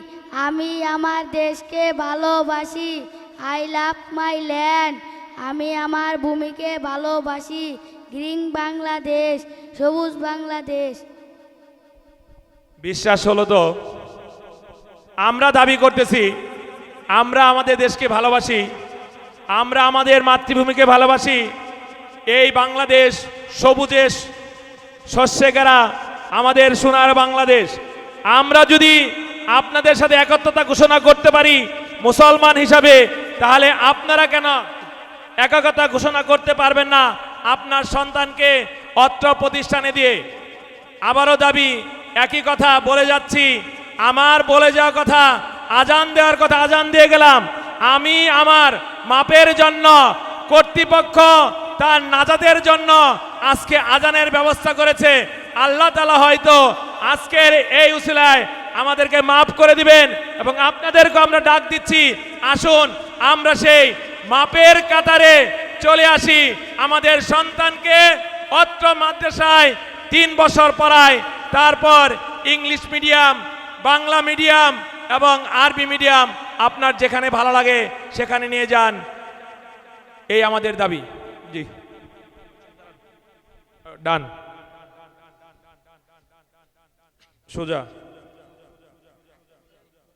আমি আমার দেশকে ভালোবাসি। I love my land. আমি আমার ভূমিকে ভালোবাসি। গ্রিন বাংলাদেশ, সবুজ বাংলাদেশ। বিশ্বাস হলো তো? আমরা দাবি করতেছি আমরা আমাদের দেশকে ভালোবাসি, আমরা আমাদের মাতৃভূমিকে ভালোবাসি। এই বাংলাদেশ সবুজে শস্যে ঘেরা আমাদের সোনার বাংলাদেশ। আমরা যদি আপনাদের সাথে একত্রতা ঘোষণা করতে পারি মুসলমান হিসাবে, তাহলে আপনারা কেন একতা ঘোষণা করতে পারবেন না আপনার সন্তানকে অত্র প্রতিষ্ঠানে দিয়ে? আবারও দাবি, একই কথা বলে যাচ্ছি, আমার বলে যাওয়া কথা, আজান দেওয়ার কথা আজান দিয়ে গেলাম। আমি আমার মাপের জন্য, কর্তৃপক্ষ তার নাজাতের জন্য আজকে আজানের ব্যবস্থা করেছে। আল্লাহ তাআলা হয়তো আজকের এই উসিলায় আমাদেরকে মাফ করে দিবেন এবং আপনাদেরকে আমরা ডাক দিচ্ছি, আসুন আমরা সেই মাপের কাতারে চলে আসি। আমাদের সন্তানকে অত্র মাদ্রাসায় 3 বছর পড়ায়, তারপর ইংলিশ মিডিয়াম, বাংলা মিডিয়াম এবং আরবি মিডিয়াম আপনার যেখানে ভালো লাগে সেখানে নিয়ে যান, এই আমাদের দাবি। জি, ডান, সোজা,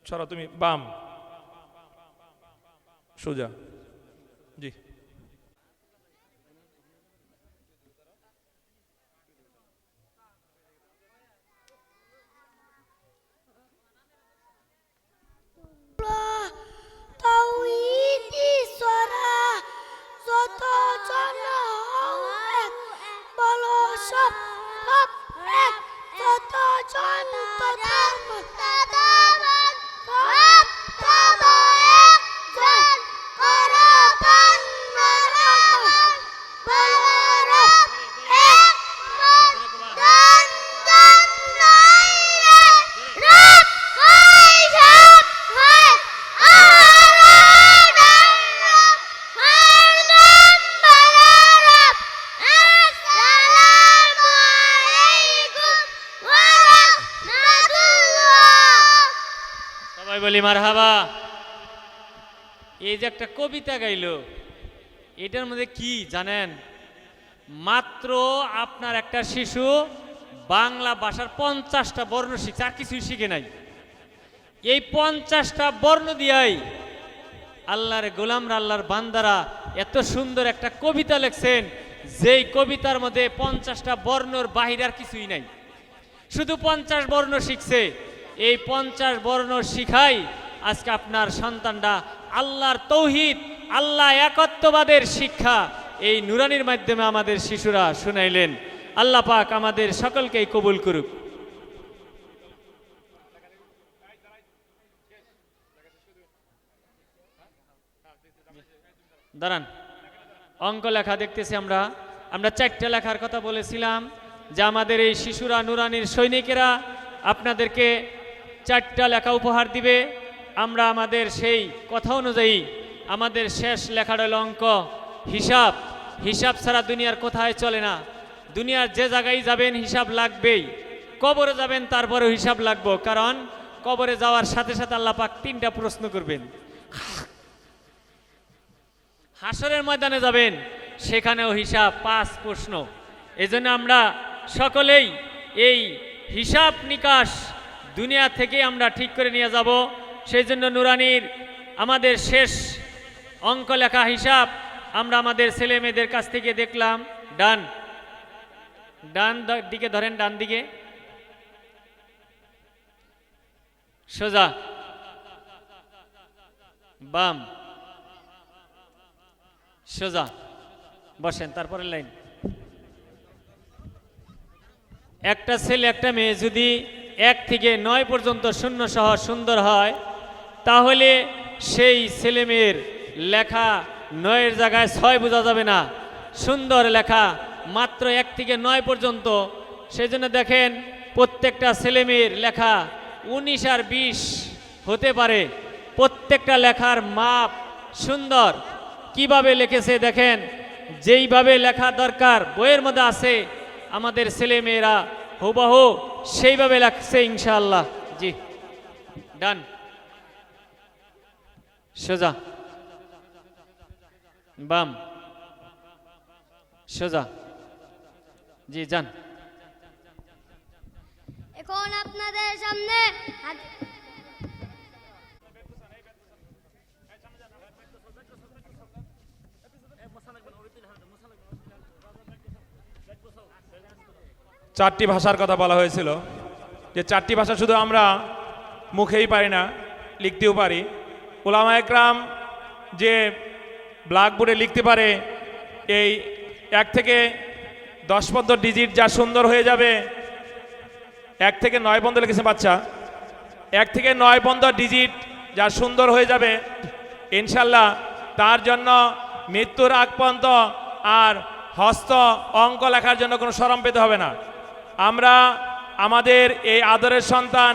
সরো তুমি, বাম, সোজা। জি, তাওহীদি সরা যত জন এক, বলো সব সব এক, যত জন বলি মারহাবা। এই যে একটা কবিতা গাইলো, এটার মধ্যে কি জানেন? মাত্র আপনার একটা শিশু বাংলা ভাষার 50টা বর্ণ শিখছে, আর কিছুই শিখে নাই। এই 50টা বর্ণ দিয়াই আল্লাহর গোলামরা, আল্লাহর বান্দারা এত সুন্দর একটা কবিতা লিখছেন, যেই কবিতার মধ্যে 50টা বর্ণর বাহির আর কিছুই নাই, শুধু 50 বর্ণ শিখছে। এই 50 বর্ণ শিখাই আজকে আপনার সন্তানরা আল্লাহর তৌহিদ, আল্লাহ একত্ববাদের শিক্ষা এই নুরানির মাধ্যমে আমাদের শিশুরা শুনাইলেন। আল্লাহ পাক আমাদের সকলকেই কবুল করুক। দাঁড়ান, অঙ্ক লেখা দেখতেছি আমরা। আমরা 4টা লেখার কথা বলেছিলাম যে আমাদের এই শিশুরা নুরানির সৈনিকেরা আপনাদেরকে 4টা লেখা উপহার দিবে। আমরা আমাদের সেই কথা অনুযায়ী আমাদের শেষ লেখাটা হলো অঙ্ক, হিসাব। হিসাব ছাড়া দুনিয়ার কোথায় চলে না। দুনিয়ার যে জায়গায় যাবেন হিসাব লাগবেই। কবরে যাবেন তারপরেও হিসাব লাগবে, কারণ কবরে যাওয়ার সাথে সাথে আল্লাহ পাক 3টা প্রশ্ন করবেন। হাসরের ময়দানে যাবেন, সেখানেও হিসাব 5 প্রশ্ন। এজন্য আমরা সকলেই এই হিসাব নিকাশ দুনিয়া থেকে আমরা ঠিক করে নিয়ে যাব। সেই জন্য নুরানির আমাদের শেষ অঙ্ক লেখা হিসাব আমরা আমাদের ছেলে মেয়েদের কাছ থেকে দেখলাম। ডান ডান দিকে ধরেন, ডান দিকে সোজা, বাম সোজা, বসেন। তারপরে লাইন। একটা ছেলে একটা মেয়ে যদি 1 থেকে 9 পর্যন্ত শূন্য সহ সুন্দর হয়, তাহলে সেই ছেলে মেয়ের লেখা 9-এর জায়গায় 6 বোঝা যাবে না। সুন্দর লেখা মাত্র 1 থেকে 9 পর্যন্ত। সেই জন্য দেখেন প্রত্যেকটা ছেলে মেয়ের লেখা 19 আর 20 হতে পারে। প্রত্যেকটা লেখার মাপ সুন্দর। কিভাবে লিখেছে দেখেন, যেইভাবে লেখা দরকার বইয়ের মধ্যে আছে, আমাদের ছেলে মেয়েরা হুবহু সেইভাবে লেখছে ইনশাআল্লাহ। জি, ডান সোজা, বাম সোজা। জি, যান। এখন আপনাদের সামনে চারটি ভাষার কথা বলা হয়েছিল, যে 4টি ভাষা শুধু আমরা মুখেই পারি না, লিখতেও পারি। উলামা একরাম যে ব্ল্যাকবোর্ডে লিখতে পারে, এই 1 থেকে 10 পর্যন্ত ডিজিট যা সুন্দর হয়ে যাবে। 1 থেকে 9 পর্যন্ত লিখেছে বাচ্চা, 1 থেকে 9 পর্যন্ত ডিজিট যা সুন্দর হয়ে যাবে ইনশাল্লাহ, তার জন্য মৃত্যুর আগ পর্যন্ত আর হস্ত অঙ্ক লেখার জন্য কোনো শরম পেতে হবে না। আমরা আমাদের এই আদরের সন্তান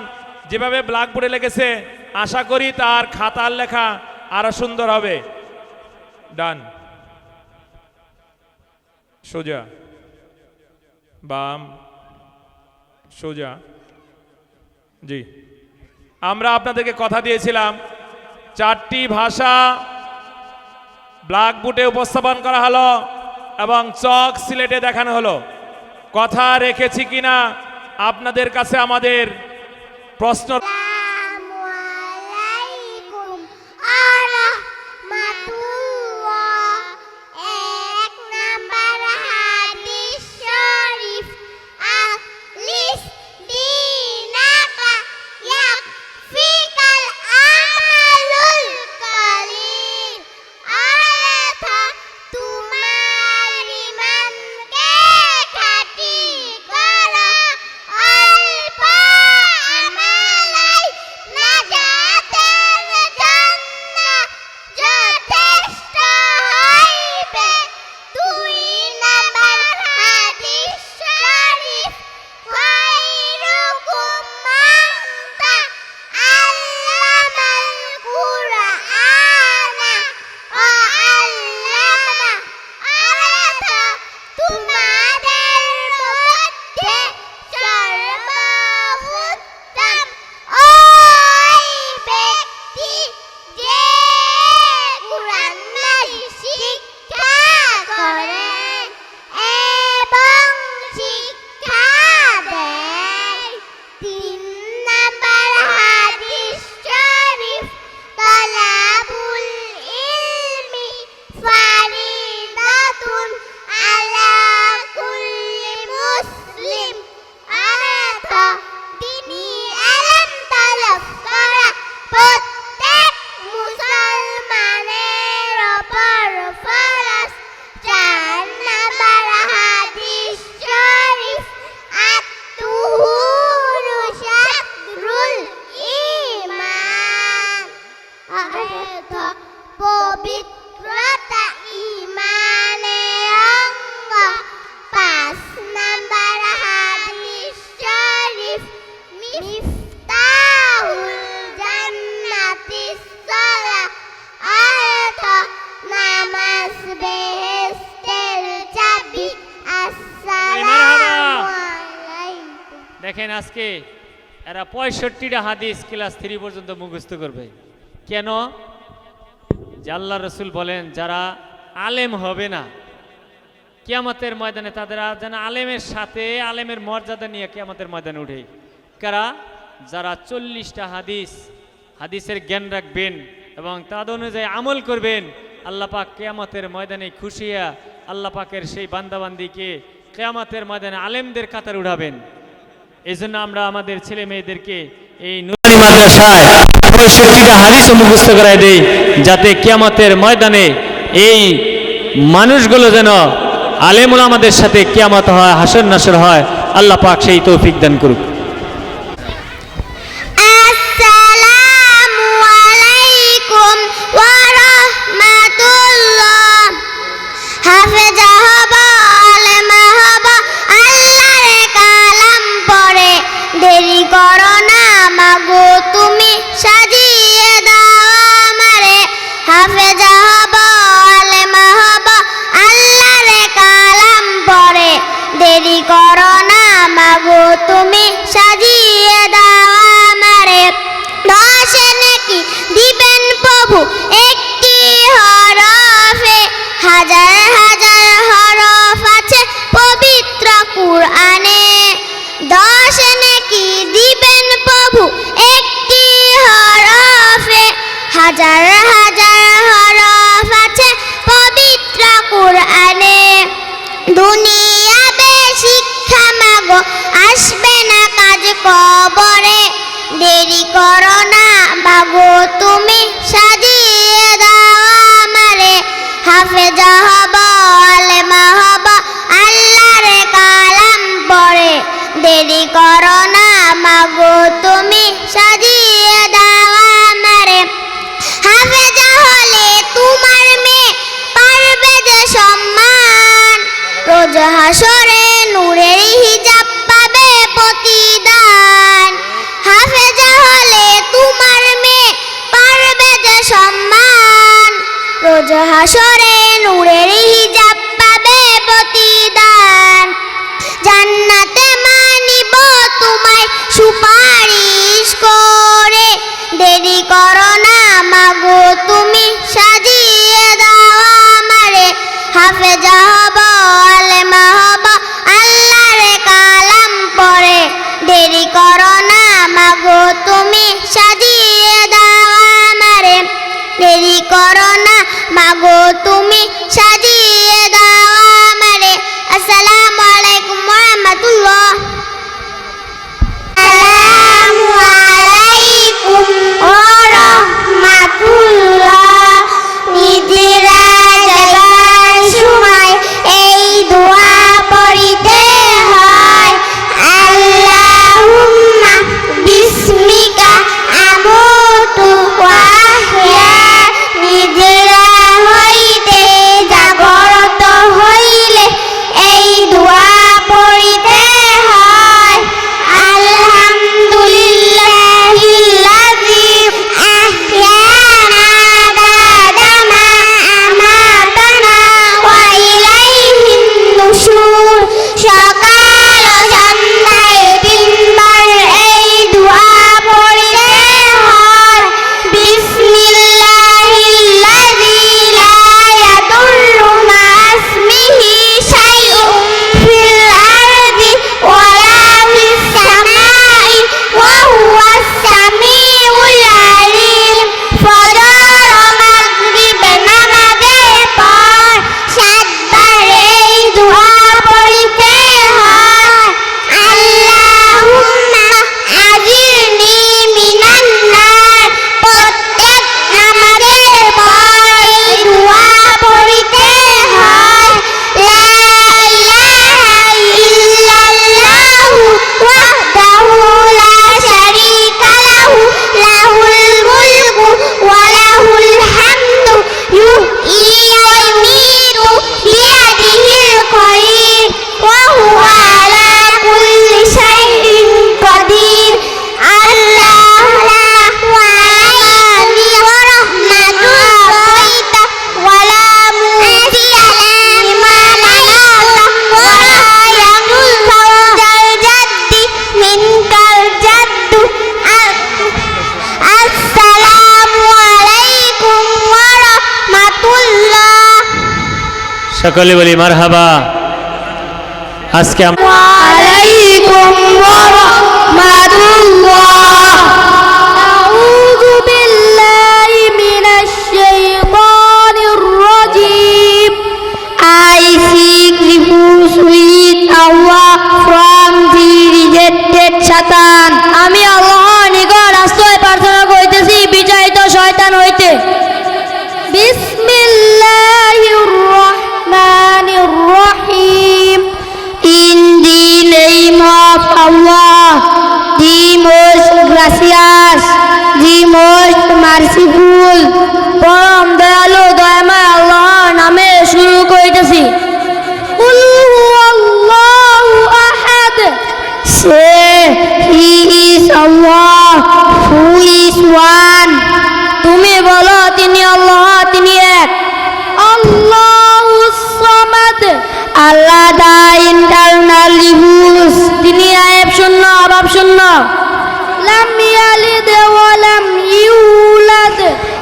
যেভাবে ব্ল্যাকবোর্ডে লিখেছে, আশা করি তার খাতার লেখা আরো সুন্দর হবে। ডান সোজা, বাম সোজা। জি, আমরা আপনাদেরকে কথা দিয়েছিলাম 4টি ভাষা ব্ল্যাকবোর্ডে উপস্থাপন করা হলো এবং চক সিলেটে দেখানো হলো। কথা রেখেছি কিনা আপনাদের কাছে আমাদের প্রশ্ন। দেখেন আজকে এরা 65টা হাদিস ক্লাস 3 পর্যন্ত মুখস্থ করবে। কেন? যে আল্লাহ রসুল বলেন যারা আলেম হবে না কিয়ামতের ময়দানে তাদের যেন আলেমের সাথে আলেমের মর্যাদা নিয়ে কিয়ামতের ময়দানে উঠে। কারা? যারা 40টা হাদিসের জ্ঞান রাখবেন এবং তাদ অনুযায়ী আমল করবেন, আল্লাহ পাক কিয়ামতের ময়দানে খুশিয়া আল্লাহ পাকের সেই বান্দাবান্দিকে কিয়ামতের ময়দানে আলেমদের কাতার উঠাবেন। এই জন্য আমরা আমাদের ছেলে মেয়েদেরকে এই নুরানি মাদ্রাসায় 65টা হাদিস মুখস্থ করায় দেই, যাতে কিয়ামতের ময়দানে এই মানুষগুলো যেন আলেম ওলামাদের সাথে কিয়ামত হয়, হাসর নাসর হয়। আল্লাহ পাক সেই তৌফিক দান করুক। আসসালামু আলাইকুম ওয়া রাহমাতুল্লাহ। হাফেজা হবা আলেমা হবা আল্লাহর কালাম পড়ে, দেরি করো না মাগো তুমি সাজিয়ে দাও আমারে। হাফেজা হবা আলেমা হবা আল্লাহর কালাম পড়ে, দেরি করো না মাগো তুমি সাজিয়ে দাও আমারে। দশে নাকি দিবেন প্রভু একটি হরফে, হাজার হাজার হরফ আছে পবিত্র কুরআনে। দশে নাকি দিবেন প্রভু একটি হরফে, হাজার হাজার হরফ আছে পবিত্র কুরআনে। দুনিয়াবে শিক্ষা মাগো আসবে না কাজ কবরে, দেরি করো না মাগো তুমি সাজিয়ে দাও আমারে। হাফেজা হবা আলেমা হবা আল্লাহর কালাম পড়ে, দেরি করো না মাগো তুমি সাজিয়ে দাও আমারে। হাফেজা হলে তোমার মেয়ে পারবে যে সম্মান, রোজ হাসরে নূরের হিজাব পাবে প্রতিদান। হাফেজা হলে তোমার মেয়ে পারবে যে সম্মান, রোজ হাসরে নূরের হিজাব পাবে প্রতিদান। জান্নাতে মানিব তোমায় সুপারিশ করে, দেরি করো না মাগো তুমি সাজিয়ে দাও আমারে। হাফেজা হবা আলেমা হবা আল্লাহর কালাম পড়ে, দেরি করো না মাগো তুমি সাজিয়ে দাও আমারে। দেরি করো না মাগো তুমি সাজিয়ে দাও আমারে। আসসালামু আলাইকুম ওয়া রাহমাতুল্লাহ। আসসালামু আলাইকুম ওয়া রাহমাতুল্লাহ। নিদিরা জাগার সময় সকলে বলি মারহাবা। আজকে عليكم ورحمة الله. أعوذ بالله من الشيطان الرجيم. I seek refuge with Allah from the rejected Satan. আমি আল্লাহর নিকট আশ্রয় প্রার্থনা করিতেছি বিজয়িত শয়তান হইতে। বিসমিল্লাহির রহমানির রহিম. In the name of Allah, the most gracious, the most merciful, পরম দয়ালু দয়াময় আল্লাহর নামে শুরু করিতেছি। কুল হুয়াল্লাহু আহাদ. Say, He is Allah, who is one. তুমি বলো তিনি আল্লাহ, তিনি এক। আল্লাহুস সামাদ. আল্লাহ দা ইন্টারনালি হুস, তিনি আয়াব শূন্য অভাব শূন্য। লাম ইয়ালিদ ওয়া লাম ইউলাদ.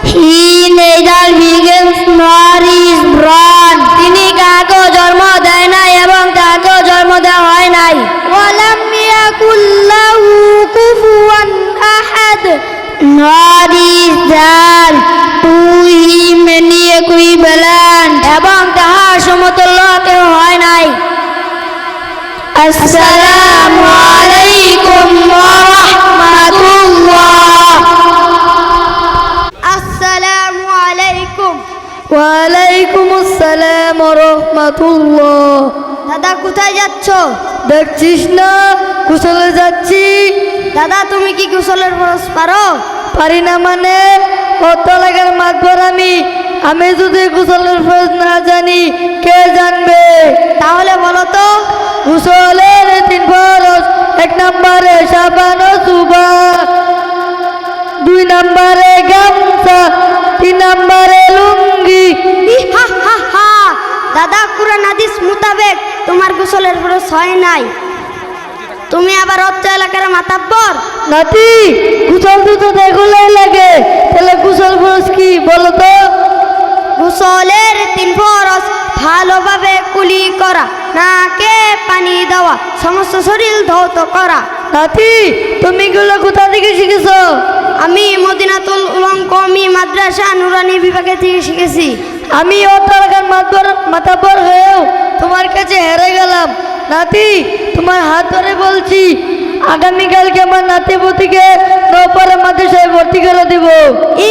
হি নেইদার বিগেন্স নর ইজ বর্ন, তিনি কাকেও জন্ম দেয় নাই এবং কাকেও জন্ম দেওয়া হয় নাই। ওয়া লাম ইয়াকুল লাহু কুফুয়ান আহাদ. Nor is there to him any equivalent, এবং তাহার সমতুল্য কেউ হয় নাই। আসসালামু আলাইকুম ওয়া রাহমাতুল্লাহ। আসসালামু আলাইকুম। ওয়া আলাইকুম আসসালাম ওয়া রাহমাতুল্লাহ। দাদা কোথায় যাচ্ছ? দেখছিস না গোসলে যাচ্ছি। দাদা তুমি কি গোসলের ফরজ পারো? পারি না মানে অত লাগার মাতবর আমি যদি গোসলের ফরজ না জানি কে জানবে? তাহলে বলো তো। গোসলের 3 ফরজ। 1 নম্বরে সাবান ও সুবা, 2 নম্বরে গামছা, 3 নম্বরে লুঙ্গি। হা হা হা। দাদা কুরআন হাদিস মোতাবেক তোমার গোসলের ফরজ হয় নাই, তুমি আবার অত্য এলাকার মাতাব্বর। নাতি গোসল তো দেখলেই লাগে, তাহলে গোসল ফরজ কি বলো তো? গোসলের 3 ফরজ: ভালোভাবে কুলি করা, নাকে পানি দেওয়া, সমস্ত শরীর ধৌত করা। নাতি তুমি গুলো কোথা থেকে শিখেছো? আমি মদিনাতুল উলুম কওমি মাদ্রাসা নুরানি বিভাগে থেকে শিখেছি। আমি অতলাকার মাতাব্বর হয়েও তোমার কাছে হেরে গেলাম। নাতি তোমার হাত ধরে বলছি, আগামীকালকে আমার নাতিপতিকে নওপাড়া মাদ্রাসায় ভর্তি করে দেব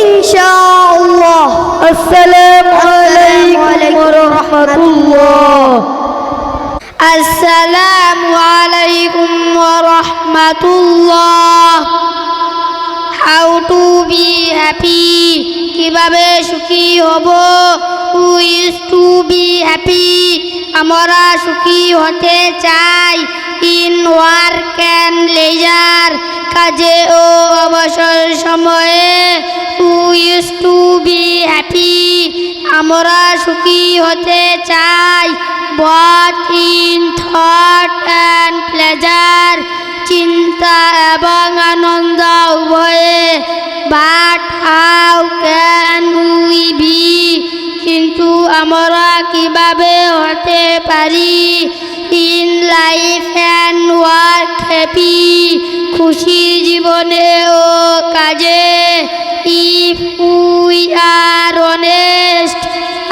ইনশাআল্লাহ। আসসালামু আলাইকুম ওয়া রাহমাতুল্লাহ। আসসালামু আলাইকুম ওয়া রাহমাতুল্লাহ। হাউ টু বি হ্যাপি, কিভাবে সুখী হব? Who is to be happy, আমরা সুখী হতে চাই। ইন ওয়ার্ক অ্যান্ড লেজার, কাজে ও অবসর সময়ে। Who is to be happy, আমরা সুখী হতে চাই। But in thought and pleasure, চিন্তা এবং আনন্দ উভয়ে। But how can we be, কিন্তু আমরা কিভাবে হতে পারি? In life and work happy, খুশির জীবনে ও কাজে। ইফ উই আর অনেস্ট,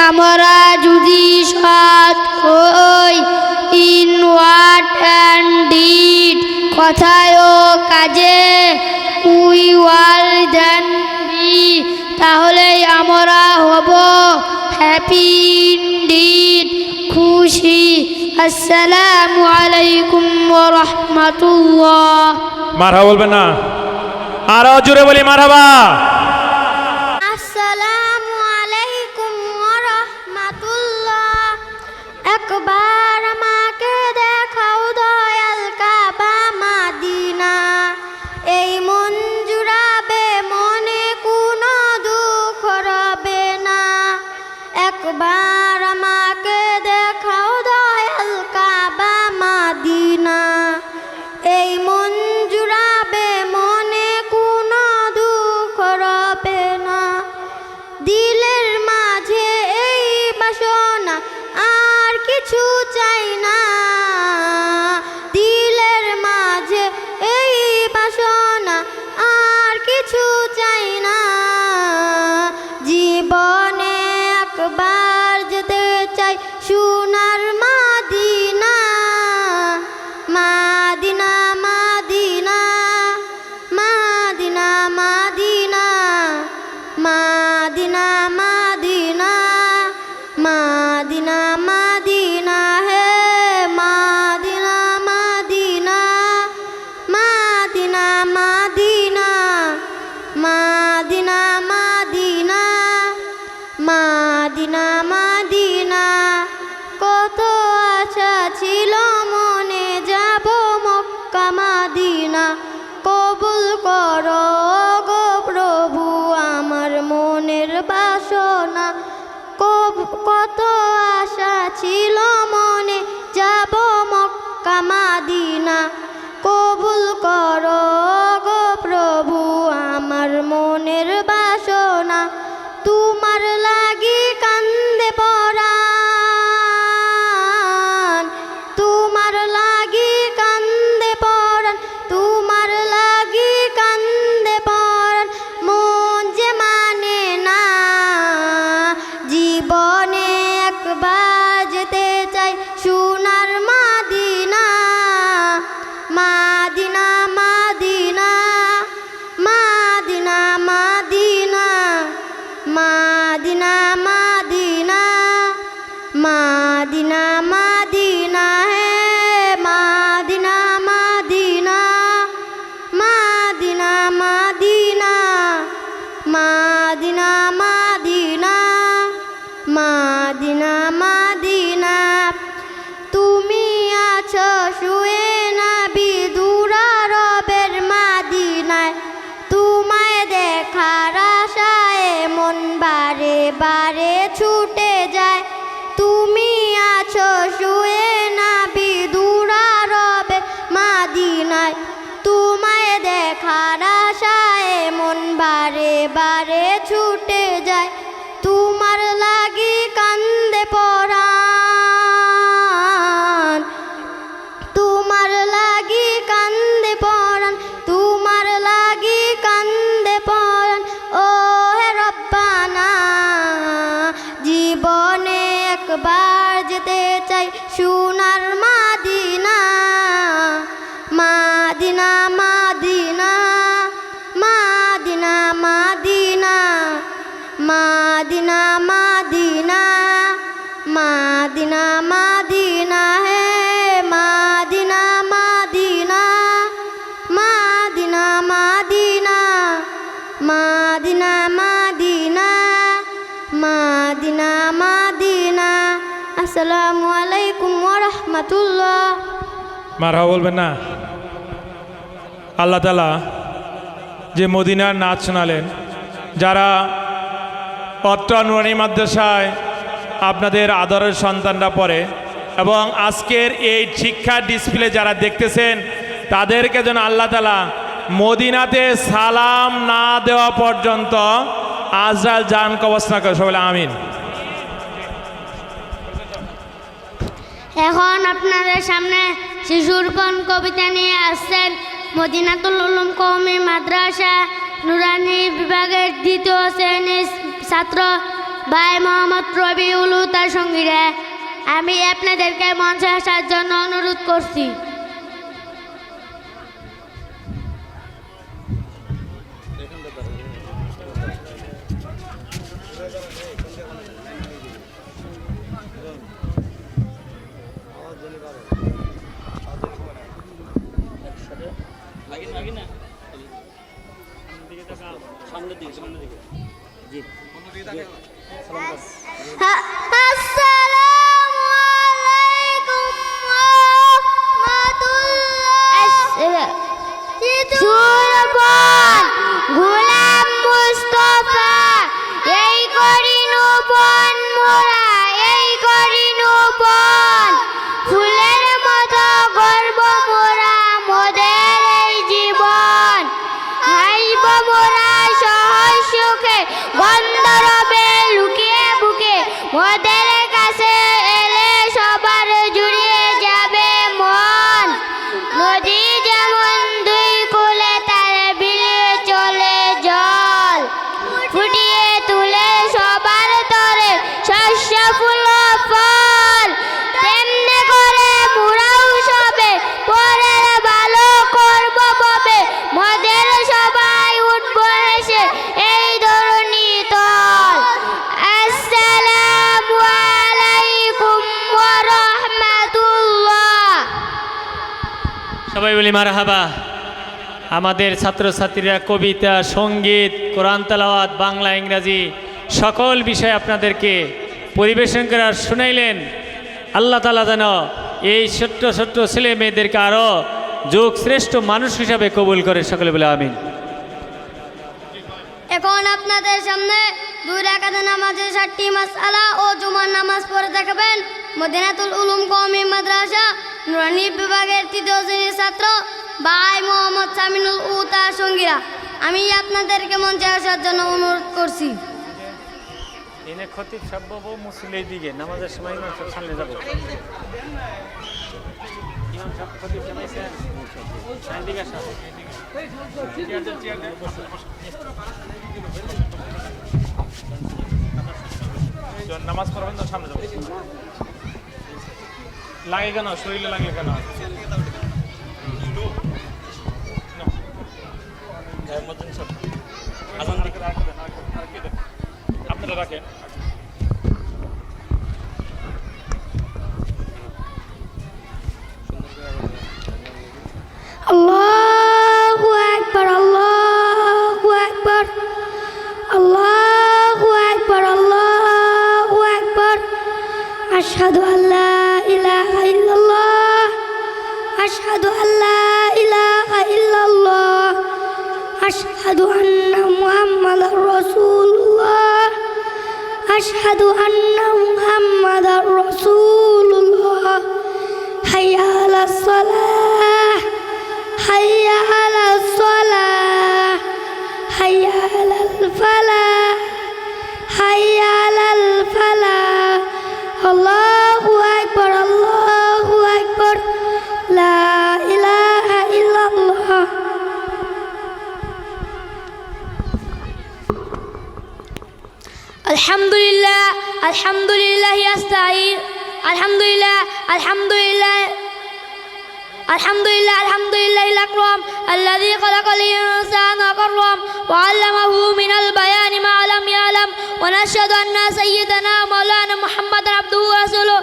আমরা যদি সৎ হই। ইন ওয়ার্ড অ্যান্ড ডিড, কথায় ও কাজে। উই ওয়াল দেন বি, তাহলেই আমরা হব হ্যাপি ইনডিড, খুশি। আসসালামু আলাইকুম ওয়া রাহমাতুল্লাহ। মারহাবা বলবেন না? আরো জোরে বলি মারহাবা। আসসালামু আলাইকুম ওয়া রাহমাতুল্লাহ। একবার আমাকে দেখাও দয়াল কাবা মাদিনা, এই মন জুড়াবে, মনে কোনো দুঃখ রবে না। একবার আমাকে দেখাও দয়াল কাবা মাদিনা, এই মন জুড়াবে, মনে কোনো দুঃখ রবে মাদিনা কবুল করো গো প্রভু আমার মনের বাসনা তোমার লাগি কান্দে পরাণ তোমার লাগি কান্দে পরাণ তোমার লাগি কান্দে পরাণ মন যে মানে না জীবনে একবার যেতে চাই সোনার মাদিনা মাদিনা মাদিনা মাদিনা মাদিনা মাদিনা মাদিনা মাদিনা মাদিনা হে মাদিনা মাদিনা মাদিনা মাদিনা মাদিনা মাদিনা মাদিনা মাদিনা তুমি আছো শুয়ে নবী দুরারবের মাদিনায় তোমায় দেখার আশায় মন বারে বারে ছুটে যায় তুমি আছো শুয়ে নবী দুরারবের মাদিনায় তোমায় দেখার আশায় মন বারে বারে ছুটে যায় তোমার লাগি কান্দে পরাণ তোমার লাগি কান্দে পরাণ তোমার লাগি কান্দে পরাণ ও হে রব্বানা জীবনে একবার যেতে চাই সোনার মাদিনা মাদিনা মাদিনা মাদিনা মাদিনা মাদিনা মাদিনা মাদিনা মাদিনা হে মাদিনা মাদিনা মাদিনা মাদিনা মাদিনা মাদিনা মাদিনা মাদিনা আসসালামু আলাইকুম ওয়া রাহমাতুল্লাহ মারহাবা বলবেন না। আল্লাহ তাআলা যে মদিনার নাচ শোনালেন, যারা অত্র নুরানি মাদ্রাসায় আপনাদের আদরের সন্তানরা পড়ে এবং আজকের এই শিক্ষা ডিসপ্লে যারা দেখতেছেন তাদেরকে যেন আল্লাহ তাআলা মদিনাতে সালাম না দেওয়া পর্যন্ত আজরাইল জান কবজ না করে, সবাই আমিন। এখন আপনাদের সামনে শিশুরপণ কবিতা নিয়ে আসছেন মদিনাতুল উলুম কওমি মাদ্রাসা নুরানি বিভাগের দ্বিতীয় শ্রেণীর ছাত্র ভাই মোহাম্মদ রবিউল ও তার সঙ্গীরা। আমি আপনাদেরকে মঞ্চে আসার জন্য অনুরোধ করছি। আসসালামু আলাইকুম ওয়া রাহমাতুল্লাহ। সুরবন গোলাম মুস্তাফা এই করিনু বন মোরা এই করিনু বন ফুলের মতো গর্ব মোরা মোদের এই জীবন হাইব মোরা সহজ সুখে গন্ধরবে লুকিয়ে বুকে মোদের কাছে এলে সবার জুড়িয়ে যাবে মন নদী যেমন দুই কুলে তার বিলে চলে জল ফুটিয়ে তুলে সবার তরে শস্য ফুল ফল তেমনি করে মুরাও সবে পরের ভালো করব ববে মোদের সবাই উঠবো হেসে এই ধরনী তল। আসসালামু আলাইকুম ওয়া রাহমাতুল্লাহ। সবাই বলি মারহাবা। আমাদের ছাত্রছাত্রীরা কবিতা, সঙ্গীত, কোরআন তেলাওয়াত, বাংলা, ইংরাজি সকল বিষয় আপনাদেরকে পরিবেশন করার শুনাইলেন। আল্লাহ তাআলা যেন এই ছোট্ট ছোট্ট ছেলে মেয়েদেরকে আরও যুগ শ্রেষ্ঠ মানুষ হিসাবে কবুল করে, সকলে বলে আমিন। এখন আপনাদের সামনে 2 রাকাতের নামাজে 7টি মাসআলা ও জুমার নামাজ পড়ে দেখাবেন মদিনাতুল উলুম কওমি মাদ্রাসা নুরানি বিভাগের 3য় শ্রেণীর ছাত্র ভাই মোহাম্মদ সামিনুল ও তার সঙ্গীরা। আমি আপনাদেরকে মঞ্চে আসার জন্য অনুরোধ করছি। এনে খতিব সাহেব মুসল্লির দিকে নামাজের সময় ইমাম সাহেব সামনে যাব। ইমাম সাহেব খতিব সাহেব আছেন দিকে আসেন। নামাজ পড়বেন তো সামনে যাবো। লাগে কেন শরীরে লাগে কেন? আপনারা রাখেন। আল্লাহু আকবার, আল্লাহু আকবার, আল্লাহু আকবার, আল্লাহু আকবার। আশহাদু আল্লা ইলাহা ইল্লাল্লাহ, আশহাদু আল্লা ইলাহা ইল্লাল্লাহ, আশহাদু আন্না মুহাম্মাদার রাসূলুল্লাহ, আশহাদু আন্না মুহাম্মাদার রাসূলুল্লাহ। হাইয়া আলাস সালাহ, হাইয়া আলাস সালাহ, হাইয়া আলাল ফালাহ, হাইয়া আলাল ফালাহ। আল্লাহু আকবার, আল্লাহু আকবার, লা ইলাহা ইল্লাল্লাহ। আলহামদুলিল্লাহ, আলহামদুলিল্লাহ আস্তাঈন, আলহামদুলিল্লাহ, আলহামদুলিল্লাহ, আলহামদুলিল্লাহ, আলহামদুলিল্লাহিল আকরাম আল্লাযী খালাকাল ইনসানা ওয়াকাররাম ওয়া আল্লামাহু মিনাল বায়ানি মা লাম ইয়ালাম ওয়া নাশহাদু আন্না সাইয়্যিদানা মাওলানা মুহাম্মাদান আবদুহু ওয়া রাসূলুহু।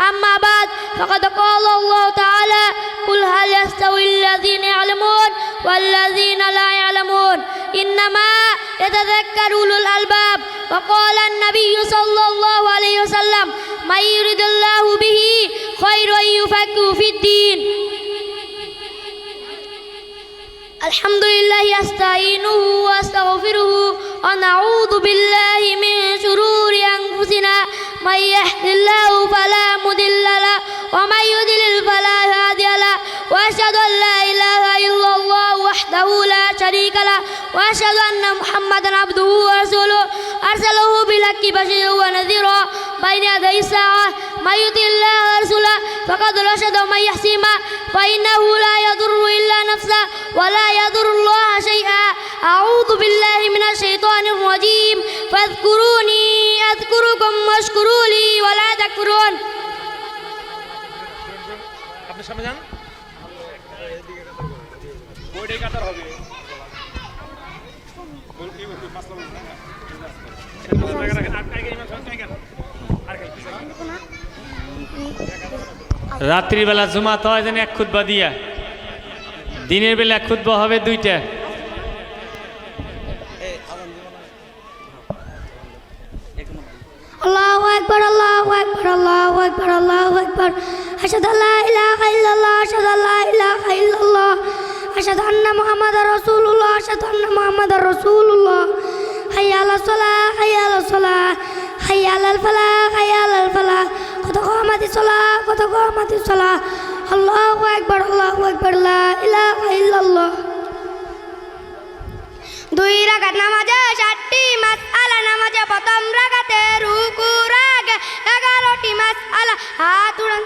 আম্মা বাদ, ফাকাদ ক্বালা আল্লাহু তাআলা কুল হাল ইয়াস্তাউিল লাযীনা ইয়ালামুন ওয়াল লাযীনা লা ইয়ালামুন ইন্নামা ইয়াতাযাক্কারু উলুল আলবাব। ওয়া ক্বালা আন-নাবিয়্যু সাল্লাল্লাহু আলাইহি ওয়াসাল্লাম মা ইউরিদুল্লাহু বিহি খায়রান ইউফাক্কিহু ফিদ-দীন। আলহামদুলিল্লাহি আস্তাঈনুহু ওয়া আস্তাগফিরুহু ওয়া নাউযু বিল্লাহি মিন শুরুরি আনফুসিনা মান ইয়াহদিল্লাহু ফালা মুদিল্লা লাহু ওয়া মান ইউদ্লিল ফালা হাদিয়া লাহু ওয়া আশহাদু আল লা ইলাহা ইল্লাল্লাহু ওয়াহদাহু লা শারীকা লাহু ওয়া আশহাদু আন্না মুহাম্মাদান আবদুহু ওয়া রাসূলুহু আরসালাহু বিল হাক্কি বাশীরান ওয়া নাযীরা বাইনা ইয়াদাই সাআহ মান ইউতিল্লাহ ওয়া রাসূলাহু ফাকাদ রাশাদা ওয়া মান ইয়াহসিমা فإنه لا يضر إلا نفسه ولا يضر الله شيئا. أعوذ بالله من الشيطان الرجيم فاذكروني أذكركم واشكروا لي ولا تكفرون. আপনি সামনে যান, বইটা কাটার হবে। রাত্রিবেলা জুমাত হয় যেন এক খুতবা দিয়া, দিনের বেলা এক খুতবা হবে দুইটা। আল্লাহু আকবার, আল্লাহু আকবার, আল্লাহু আকবার, আল্লাহু আকবার। আশহাদু আল্লা ইলাহা ইল্লাল্লাহ, আশহাদু আল্লা ইলাহা ইল্লাল্লাহ, আশহাদু আন্না মুহাম্মাদার রাসূলুল্লাহ, আশহাদু আন্না মুহাম্মাদার রাসূলুল্লাহ। হাইয়া আলাস সালাহ, হাইয়া আলাস সালাহ, হাইয়া আলাল ফালাহ, হাইয়া আলাল ফালাহ। কত কামাতিস সালাহ, কত কামাতিস সালাহ। আল্লাহু আকবার, আল্লাহু আকবার, লা ইলাহা ইল্লাল্লাহ। দুই রাকাত নামাজে 7টি মাসআলা, নামাজে প্রথম রাকাতে রুকুর আগে 11টি মাসআলা। হাত উড়ান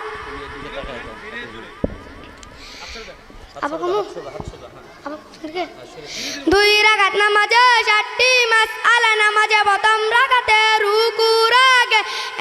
দুই রাকাত নামাজে 7টি মাসআলা, নামাজে প্রথম রাকাতে রুকুর আগে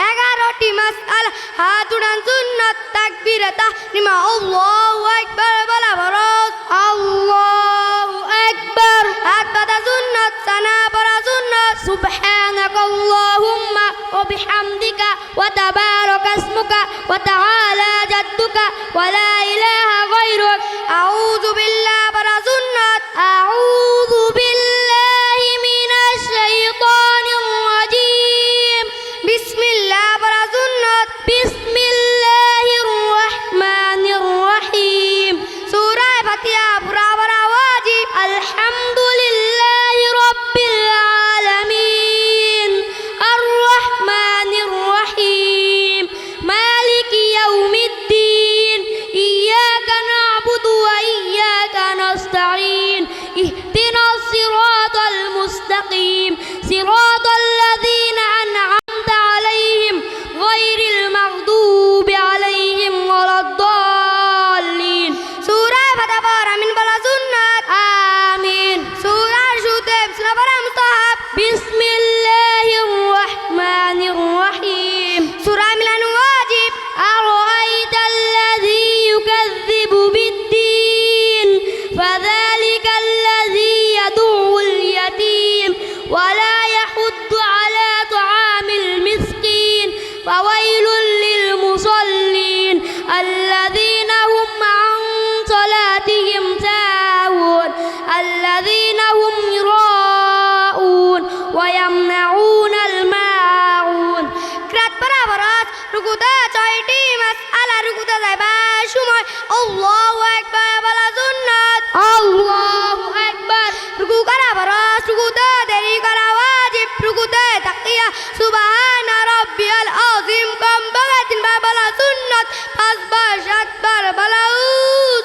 11টি মাসআলা। হাত উড়ান সুন্নাত তাকবীর তাহরিমা আল্লাহু আকবার বলা ফরজ। আল্লাহু আকবার হাত বাঁধা সুন্নাত, সানা পড়া সুন্নাত। সুবহানাকাল্লাহুম্মা ওয়া বিহামদিকা ওয়া তাবারাকা ইসমুকা ওয়া তাআলা জাদ্দুকা ওয়া লা ইলাহা গায়রুক। আউযু বিল্লাহি পড়া সুন্নাত। আউযু বিল্লাহি মিনাশ শাইতানির রাজীম। বিসমিল্লাহ পড়া সুন্নাত। বিসমিল্লাহির রাহমানির রাহিম। সূরা ফাতিহা পুরা পড়া ওয়াজিব। আলহামদুলিল্লাহি রাব্বিল আলামিন আর রাহমানির রাহিম মালিকি ইয়াউমিদ্দিন فذلك الذي يدعو اليتيم ولا يحض على طعام المسكين فويل للمصلين الذين هم عن صلاتهم ساهون الذين هم يراءون ويمنعون الماعون كرات برابرات ركوتا ছয়টি মাসআলা রুকুতে যাইবা সময় আল্লাহু আকবার বলা সুন্নাত আল্লাহু আকবার রুকু করা ফরজ রুকুতে দেরি করা ওয়াজিব রুকুতে তাকিয়া সুবহানা রাব্বিয়াল আযীম কম বাগাতিন বলা সুন্নাত পাঁচবার সাতবার বলা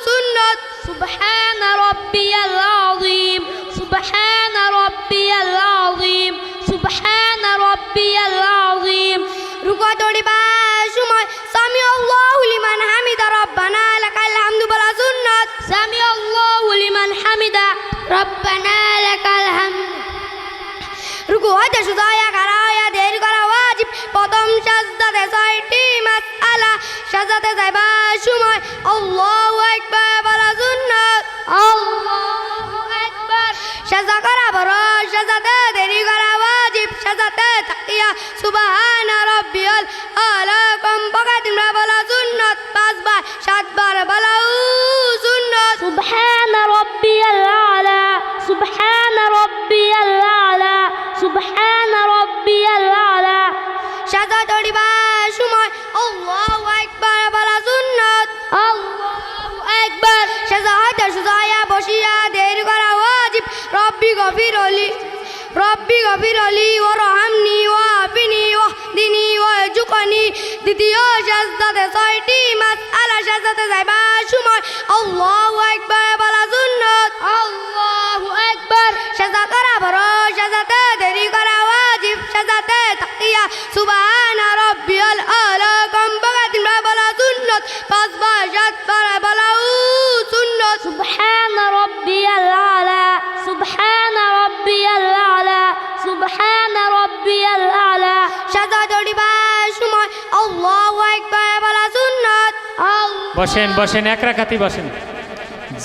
সুন্নাত সুবহানা রাব্বিয়াল আযীম সুবহানা রাব্বিয়াল আযীম সুবহানা রাব্বিয়াল আযীম রুকু দড়িবা সময় সামি আল্লাহু লিমান হামিদা রব্বানা লাকাল হামদু বলা সুন্নাত সামি আল্লাহু লিমান হামিদা রব্বানা লাকাল হামদ রুকু হইতে সুজায়া কারায়া দেরি করা ওয়াজিব প্রথম সাজদাতে ছয়টি মাসআলা সাজদাতে যাইবা সময় আল্লাহু আকবার বলা সুন্নাত আল্লাহু আকবার সাজদা করা ফরজ সাজদাতে দেরি করা ওয়াজিব সাজদাতে তাকিয়া সুবহানা রাব্বিয়াল আলা কম বাগাতিন বলা সুন্নাত পাঁচবার সাতবার বলা সুন্নাত সুবহানা রাব্বিয়াল আলা সুবহানা রাব্বিয়াল আলা সুবহানা রাব্বিয়াল আলা সাজদা দড়িবা সময় আল্লাহু আকবার বলা সুন্নাত আল্লাহু আকবার সাজদা হইতে সুজায়া বসিয়া দেরি করা ওয়াজিব রব্বি গফিরলি ওয়ারহামনি ওয়াফিনি ওয়াহদিনি ওয়ারজুকনি দ্বিতীয় সাজদাতে ছয়টি মাসআলা সাজদাতে যাইবা সময় আল্লাহু আকবার বলা সুন্নাত আল্লাহু আকবার সাজদা করা ফরজ সাজদাতে দেরি করা ওয়াজিব সাজদাতে তাকিয়া সুবহানা রাব্বিয়াল আলা কম বাগাতিন বলা সুন্নাত পাঁচবার সাতবার বলা সুন্নাত সুবহানা রাব্বিয়াল আলা সুবহানা রাব্বিয়াল আলা সুবহানা রাব্বিয়াল আলা সাজদা দড়িবা সময় আল্লাহু আকবার বলা সুন্নাত বসেন বসেন এক রাকাতই বসেন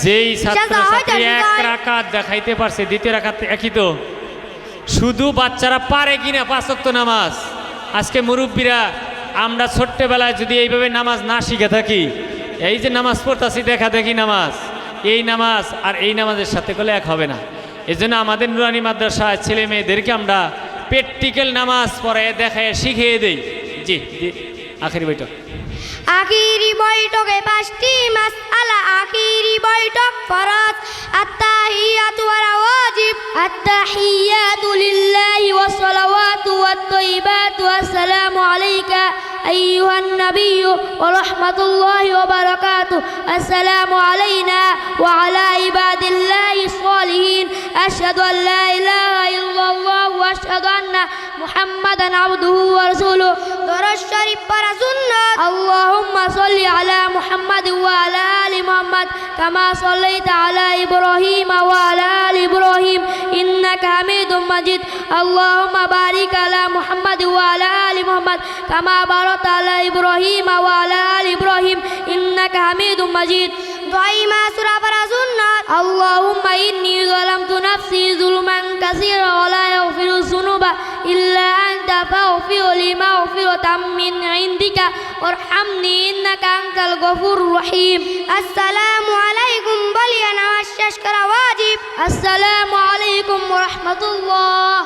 যেই ছাত্র ছাত্রী এক রাকাত দেখাইতে পারছে দ্বিতীয় রাকাত একই তো শুধু বাচ্চারা পারে কিনা পাঁচ ওয়াক্ত নামাজ আজকে মুরব্বীরা আমরা ছোট্টবেলায় যদি এইভাবে নামাজ না শিখে থাকি এই যে নামাজ পড়তাছি দেখা দেখি নামাজ এই নামাজ আর এই নামাজের সাথে করলে এক হবে না এজন্য আমাদের নুরানি মাদ্রাসায় ছেলে মেয়েদেরকে আমরা প্র্যাকটিক্যাল নামাজ পড়ে দেখায় শিখিয়ে দেই জি আখেরি বৈঠক আখিরি বৈঠকে পাঁচটি মাসআলা আখিরি বৈঠক ফরজ আত্তাহিয়াতু ওয়া ওয়াজিব আত্তাহিয়াতু লিল্লাহি ওয়াস সালাওয়াতু ওয়াত তাইয়্যিবাতু আসসালামু আলাইকা আইয়ুহান নাবিয়্যু ওয়া রাহমাতুল্লাহি ওয়া বারাকাতুহু আসসালামু আলাইনা ওয়া আলা ইবাদিল্লাহিস সালিহিন আশহাদু আল লা ইলাহা ইল্লাল্লাহ ওয়া আশহাদু আন্না মুহাম্মাদান আবদুহু ওয়া রাসূলুহু দরুদ শরীফ পড়া সুন্নাত আল্লাহুম্মা সাল্লি আলা মুহাম্মাদ ওয়া আলা আলি মুহাম্মাদ কামা সাল্লাইতা আলা ইব্রাহিম ওয়া আলা আলি ইব্রাহিম ইন্নাকা হামিদুম মাজিদ আল্লাহুম্মা বারিক আলা মুহাম্মাদ ওয়া আলা আলি মুহাম্মাদ কামা বারাকতা আলা ইব্রাহিম ওয়া আলা আলি ইব্রাহিম ইন্নাকা হামিদুম মাজিদ দাইমা সূরা পড়া সুন্নাত আল্লাহুম্মা ইন্নী যালামতু নাফসি যুলমান কাসীরা ওয়া লা ইয়াগফিরু যুনুবা ইল্লা আনতা ফাগফির লি মাগফিরাতাম মিন ইনদিকা ওয়ারহামনি ইন্নাকা আনতাল গফুরুর রহিম আসসালামু আলাইকুম বলিয়া নামাজ শেষ করা ওয়াজিব আসসালামু আলাইকুম ওয়া রাহমাতুল্লাহ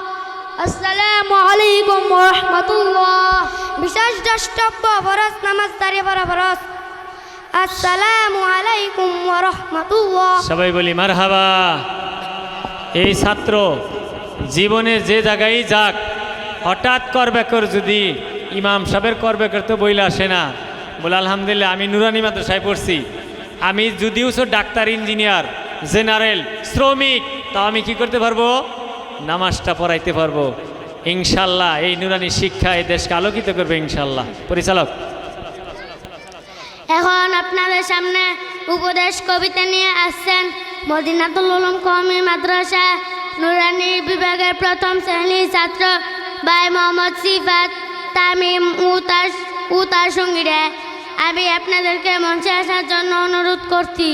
আসসালামু আলাইকুম ওয়া রাহমাতুল্লাহ বিশেষ দ্রষ্টব্য ফরজ নামাজ দাঁড়িয়ে পড়া ফরজ আসসালামু আলাইকুম ওয়া রাহমাতুল্লাহ সবাই বলি মারহাবা এই ছাত্র জীবনের যে জায়গায় যাক হঠাৎ করবেকর যদি ইমাম সাহেবের করবেকর তো বইলে আসে না বলে আলহামদুলিল্লাহ আমি নুরানি মাদ্রাসায় পড়ছি আমি যদিও ডাক্তার ইঞ্জিনিয়ার জেনারেল শ্রমিক তাও আমি কি করতে পারবো নামাজটা পড়াইতে পারবো ইনশাল্লাহ এই নুরানি শিক্ষা এই দেশকে আলোকিত করবে ইনশাল্লাহ পরিচালক এখন আপনাদের সামনে উপদেশ কবিতা নিয়ে আসছেন মদিনাতুল উলুম কওমি মাদ্রাসা নুরানি বিভাগের প্রথম শ্রেণীর ছাত্র ভাই মোহাম্মদ সিফাত তামিম ও তার সঙ্গীরা আমি আপনাদেরকে মঞ্চে আসার জন্য অনুরোধ করছি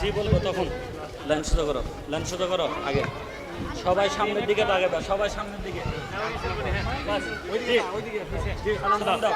জি বলবো তখন লাইন সোজা করো, লাইন সোজা করো আগে, সবাই সামনের দিকে আগে দাও, সবাই সামনের দিকে। বাস, ওইদিকে, জি, সালাম দাও।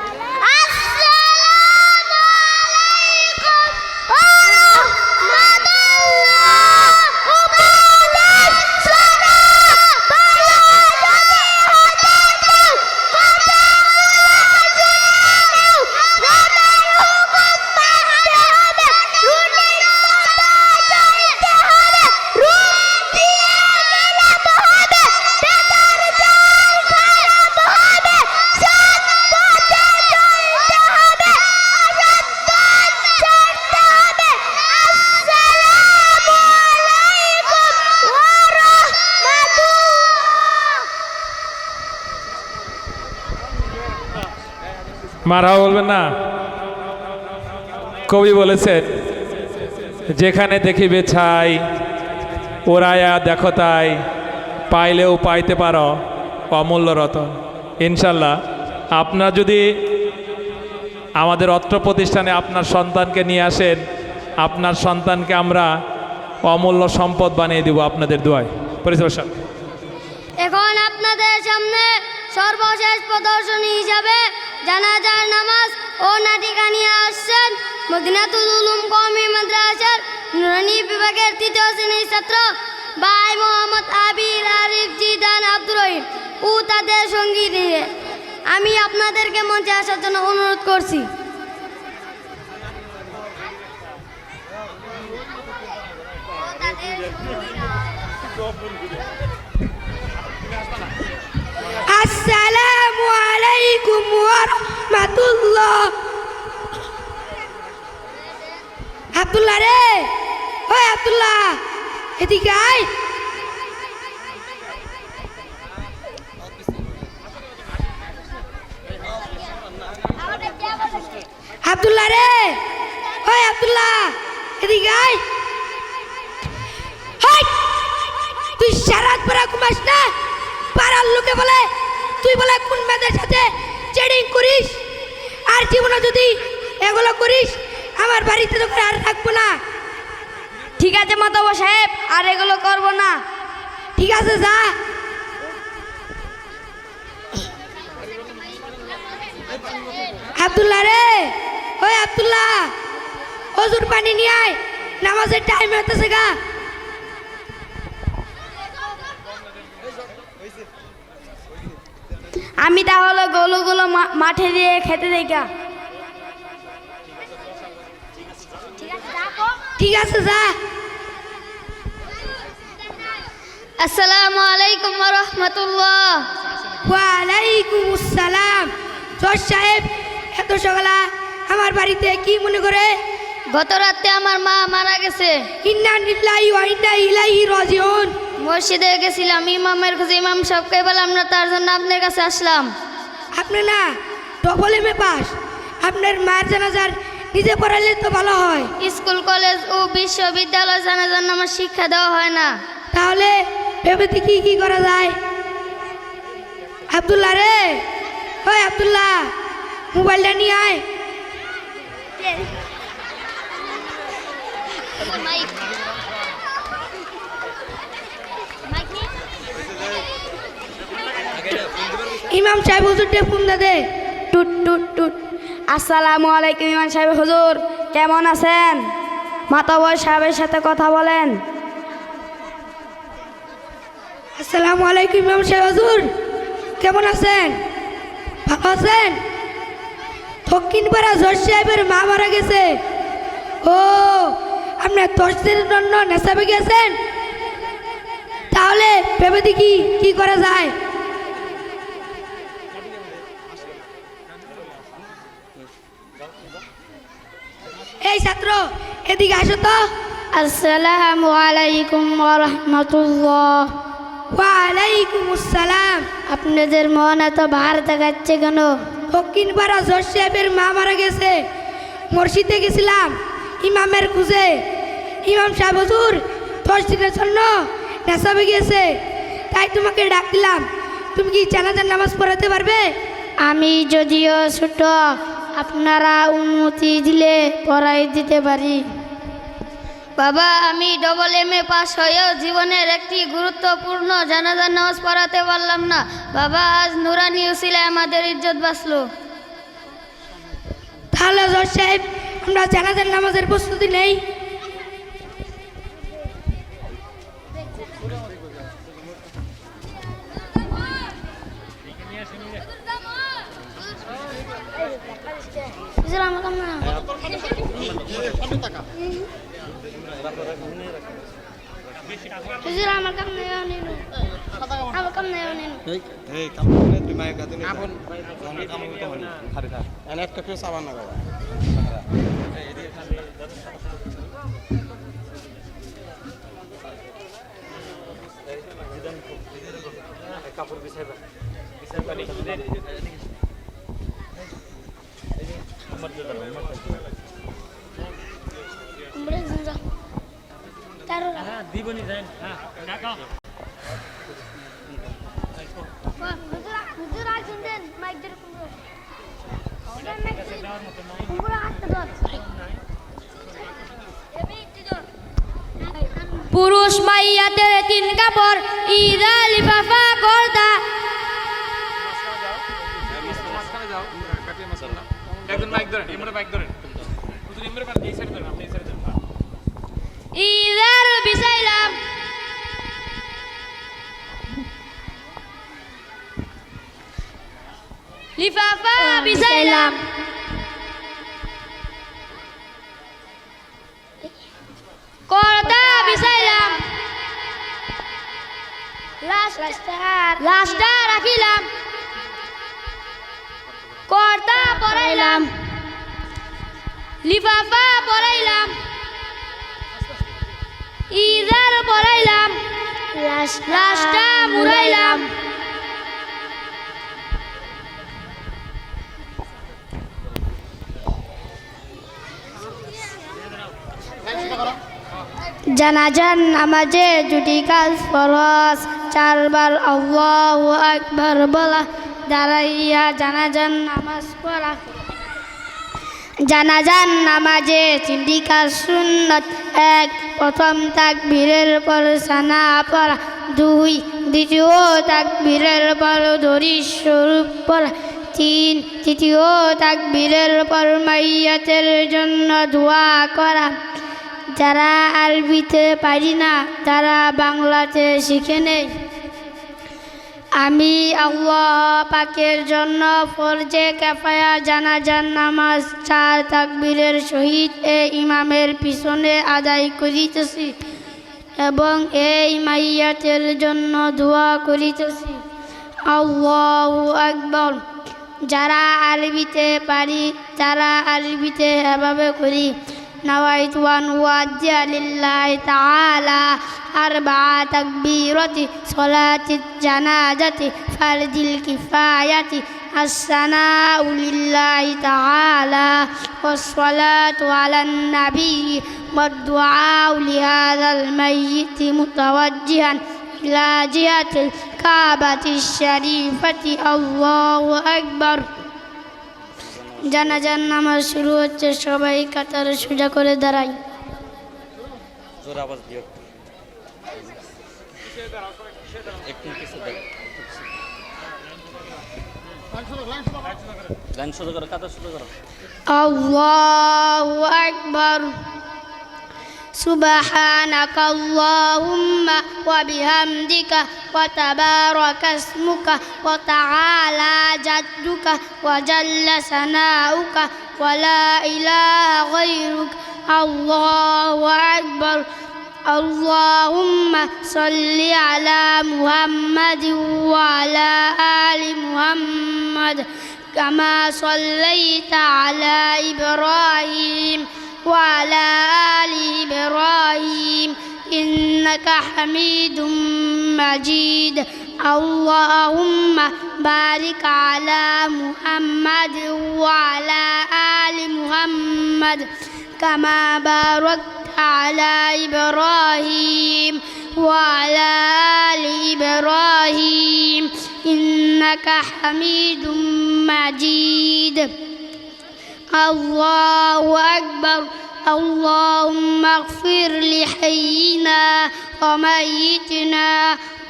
মারহাবা বলবেন না? কবি বলেছেন, যেখানে দেখিবে ছাই ওরায়া দেখো তাই, পাইলেও পাইতে পারো অমূল্য রতন। ইনশাল্লাহ আপনারা যদি আমাদের অত্র প্রতিষ্ঠানে আপনার সন্তানকে নিয়ে আসেন, আপনার সন্তানকে আমরা অমূল্য সম্পদ বানিয়ে দিব আপনাদের দোয়ায়। পরিচালক এখন আপনাদের সামনে সর্বশেষ প্রদর্শনী হিসাবে জানাজার নামাজ ও নাটিকা নিয়ে আসছেন মদিনাতুল উলুম কওমি মাদ্রাসার নুরানি বিভাগের ৩য় শ্রেণীর ছাত্র ভাই মোহাম্মদ আবির আরিফ জিদান আব্দুর রহিম ও তাদের সঙ্গী নিয়ে আমি আপনাদেরকে মঞ্চে আসার জন্য অনুরোধ করছি। আসসালামু আলাইকুম ওয়া রাহমাতুল্লাহ। আব্দুল্লাহ রে, ওই আব্দুল্লাহ এদিকে আয়। আব্দুল্লাহ রে, ওই আব্দুল্লাহ এদিকে আয়। হাই, তুই সারাত পড়া ঘুমাস না? পাড়ার লোকে বলে তুই বলে কোন মেয়েদের সাথে চেডিং করিস, আর জীবনে যদি এগুলো করিস আমার বাড়িতে তো আর থাকবো না। ঠিক আছে মাতাবা সাহেব, আর এগুলো করব না। ঠিক আছে যা। আব্দুল্লাহ রে, ওই আব্দুল্লাহ ওজুর পানি নিয়ে আয়, নামাজের টাইম হতেছে গা। আমি তাহলে গরুগুলো মাঠে দিয়ে খেতে দেখা। ঠিক আছে যা। আসসালামু আলাইকুম ওয়া রাহমাতুল্লাহ। ওয়ালাইকুম আসসালাম। জজ সাহেব এত সকালে আমার বাড়িতে কি মনে করে? গত রাতে আমার মা মারা গেছে। ইন্না লিল্লাহি ওয়া ইন্না ইলাইহি রাজিউন। মসজিদে গেছিলাম, ইমামের কাছে, ইমাম সাহেবকে বললাম না, তার জন্য আপনার কাছে আসলাম। আপনি না ডবল এম এ পাস, আপনার মায়ের জানাজার নিজে পড়ালে তো ভালো হয়। স্কুল কলেজ ও বিশ্ববিদ্যালয় জানাজার নামাজ শিক্ষা দেওয়া হয় না। তাহলে ভেবে দেখি কি করা যায়। আব্দুল্লাহ রে, ওই আব্দুল্লাহ মোবাইলটা নিয়ে আয়। ইমাম সাহেব হুজুরকে ফোন দে। টুট টুট টুট। আসসালামু আলাইকুম ইমাম সাহেব হুজুর, কেমন আছেন? মাতাবর সাহেবের সাথে কথা বলেন। আসসালামু আলাইকুম ইমাম সাহেব হুজুর, কেমন আছেন? ভালো আছেন? দক্ষিণপাড়া জজ সাহেবের মা মারা গেছে। ও, আপনার 10 দিনের জন্য নেশাবে গেছেন? তাহলে ভেবে দেখি কি করা যায়। এই ছাত্র এদিকে আসো তো। আসসালামু আলাইকুম ওয়া রাহমাতুল্লাহ। ওয়ালাইকুম আসসালাম। আপনাদের মন এত ভার দেখাচ্ছে কেন? দক্ষিণপাড়া জজ সাহেবের মা মারা গেছে, মসজিদে গেছিলাম, ইমামের খুঁজে ইমাম সাহেব হুজুর 10 দিনের জন্য নেশাবে গিয়েছে, তাই তোমাকে ডাক দিলাম। তুমি কি জানাজার নামাজ পড়াতে পারবে? আমি যদিও ছোট, আপনারা অনুমতি দিলে পড়াই দিতে পারি। বাবা, আমি AA পাস হয়েও জীবনের একটি গুরুত্বপূর্ণ জানাজার নামাজ পড়াতে পারলাম না। বাবা, আজ নুরানি উসিলায় আমাদের ইজ্জত বাঁচলো। তাহলে হজরত সাহেব, আমরা জানাজার নামাজের প্রস্তুতি নেই। একটা কেউ সাবান না বাবা। দিবনি যান। হ্যাঁ ডাকাও। পুরুষ মাইয়াতের 3 কাপড় ইদা লিফাফা করতা। একজন মাইক ধরেন, ইমরে মাইক ধরেন, হুজুর ইমরে পার এই সাইড ধরেন, আপনি এই সাইড ধরেন। ইদার বিসাইলাম লিফাফা বিসাইলাম করতা বিসাইলাম লাশটা রাখিলাম করতা পরাইলাম লিফাফা পরাইলাম ইদার পরাইলাম লাশটা মুড়াইলাম। জানাজার নামাজে দুটি কাজ ফরজ। 4 বার আল্লাহু আকবার বলা, দাঁড়াইয়া জানাজার নামাজ পড়া। জানাজার নামাজে 3টি কাজ সুন্নত। 1 প্রথম তাকবীরের পর সানা পড়া। 2 দ্বিতীয় তাকবীরের পর দরুদ শরীফ পড়া। 3 তৃতীয় তাকবীরের পর মাইয়াতের জন্য দোয়া করা। যারা আরবিতে পারি না তারা বাংলাতে শিখে নেই। আমি আল্লাহ পাকের জন্য ফরজে কিফায়া জানাজার নামাজ 4 তাকবীরের সহিত ইমামের পিছনে আদায় করিতেছি এবং এই মাইয়াতের জন্য দোয়া করিতেছি। আল্লাহু আকবার। যারা আরবিতে পারি তারা আরবিতে এভাবে করি। نويت أن أؤدي لله تعالى 4 تكبيرات صلاة الجنازة فرض الكفاية. الثناء لله تعالى والصلاة على النبي والدعاء لهذا الميت متوجها إلى جهة الكعبة الشريفة. الله أكبر. জানাজার নামাজ শুরু হচ্ছে। সবাই কাতারে সোজা করে দাঁড়াই। জোর আওয়াজ দিও একটু কিছু দেখ। লাইন শুরু করো, কাতার শুরু করো। আল্লাহু আকবার। سبحانك اللهم وبحمدك وتبارك اسمك وتعالى جدك وجل ثناؤك ولا إله غيرك. الله أكبر. اللهم صل على محمد وعلى آل محمد كما صليت على إبراهيم وعلى آل إبراهيم إنك حميد مجيد. اللهم بارك على محمد وعلى آل محمد كما باركت على إبراهيم وعلى آل إبراهيم إنك حميد مجيد الله أكبر اللهم اغفر لحينا وميتنا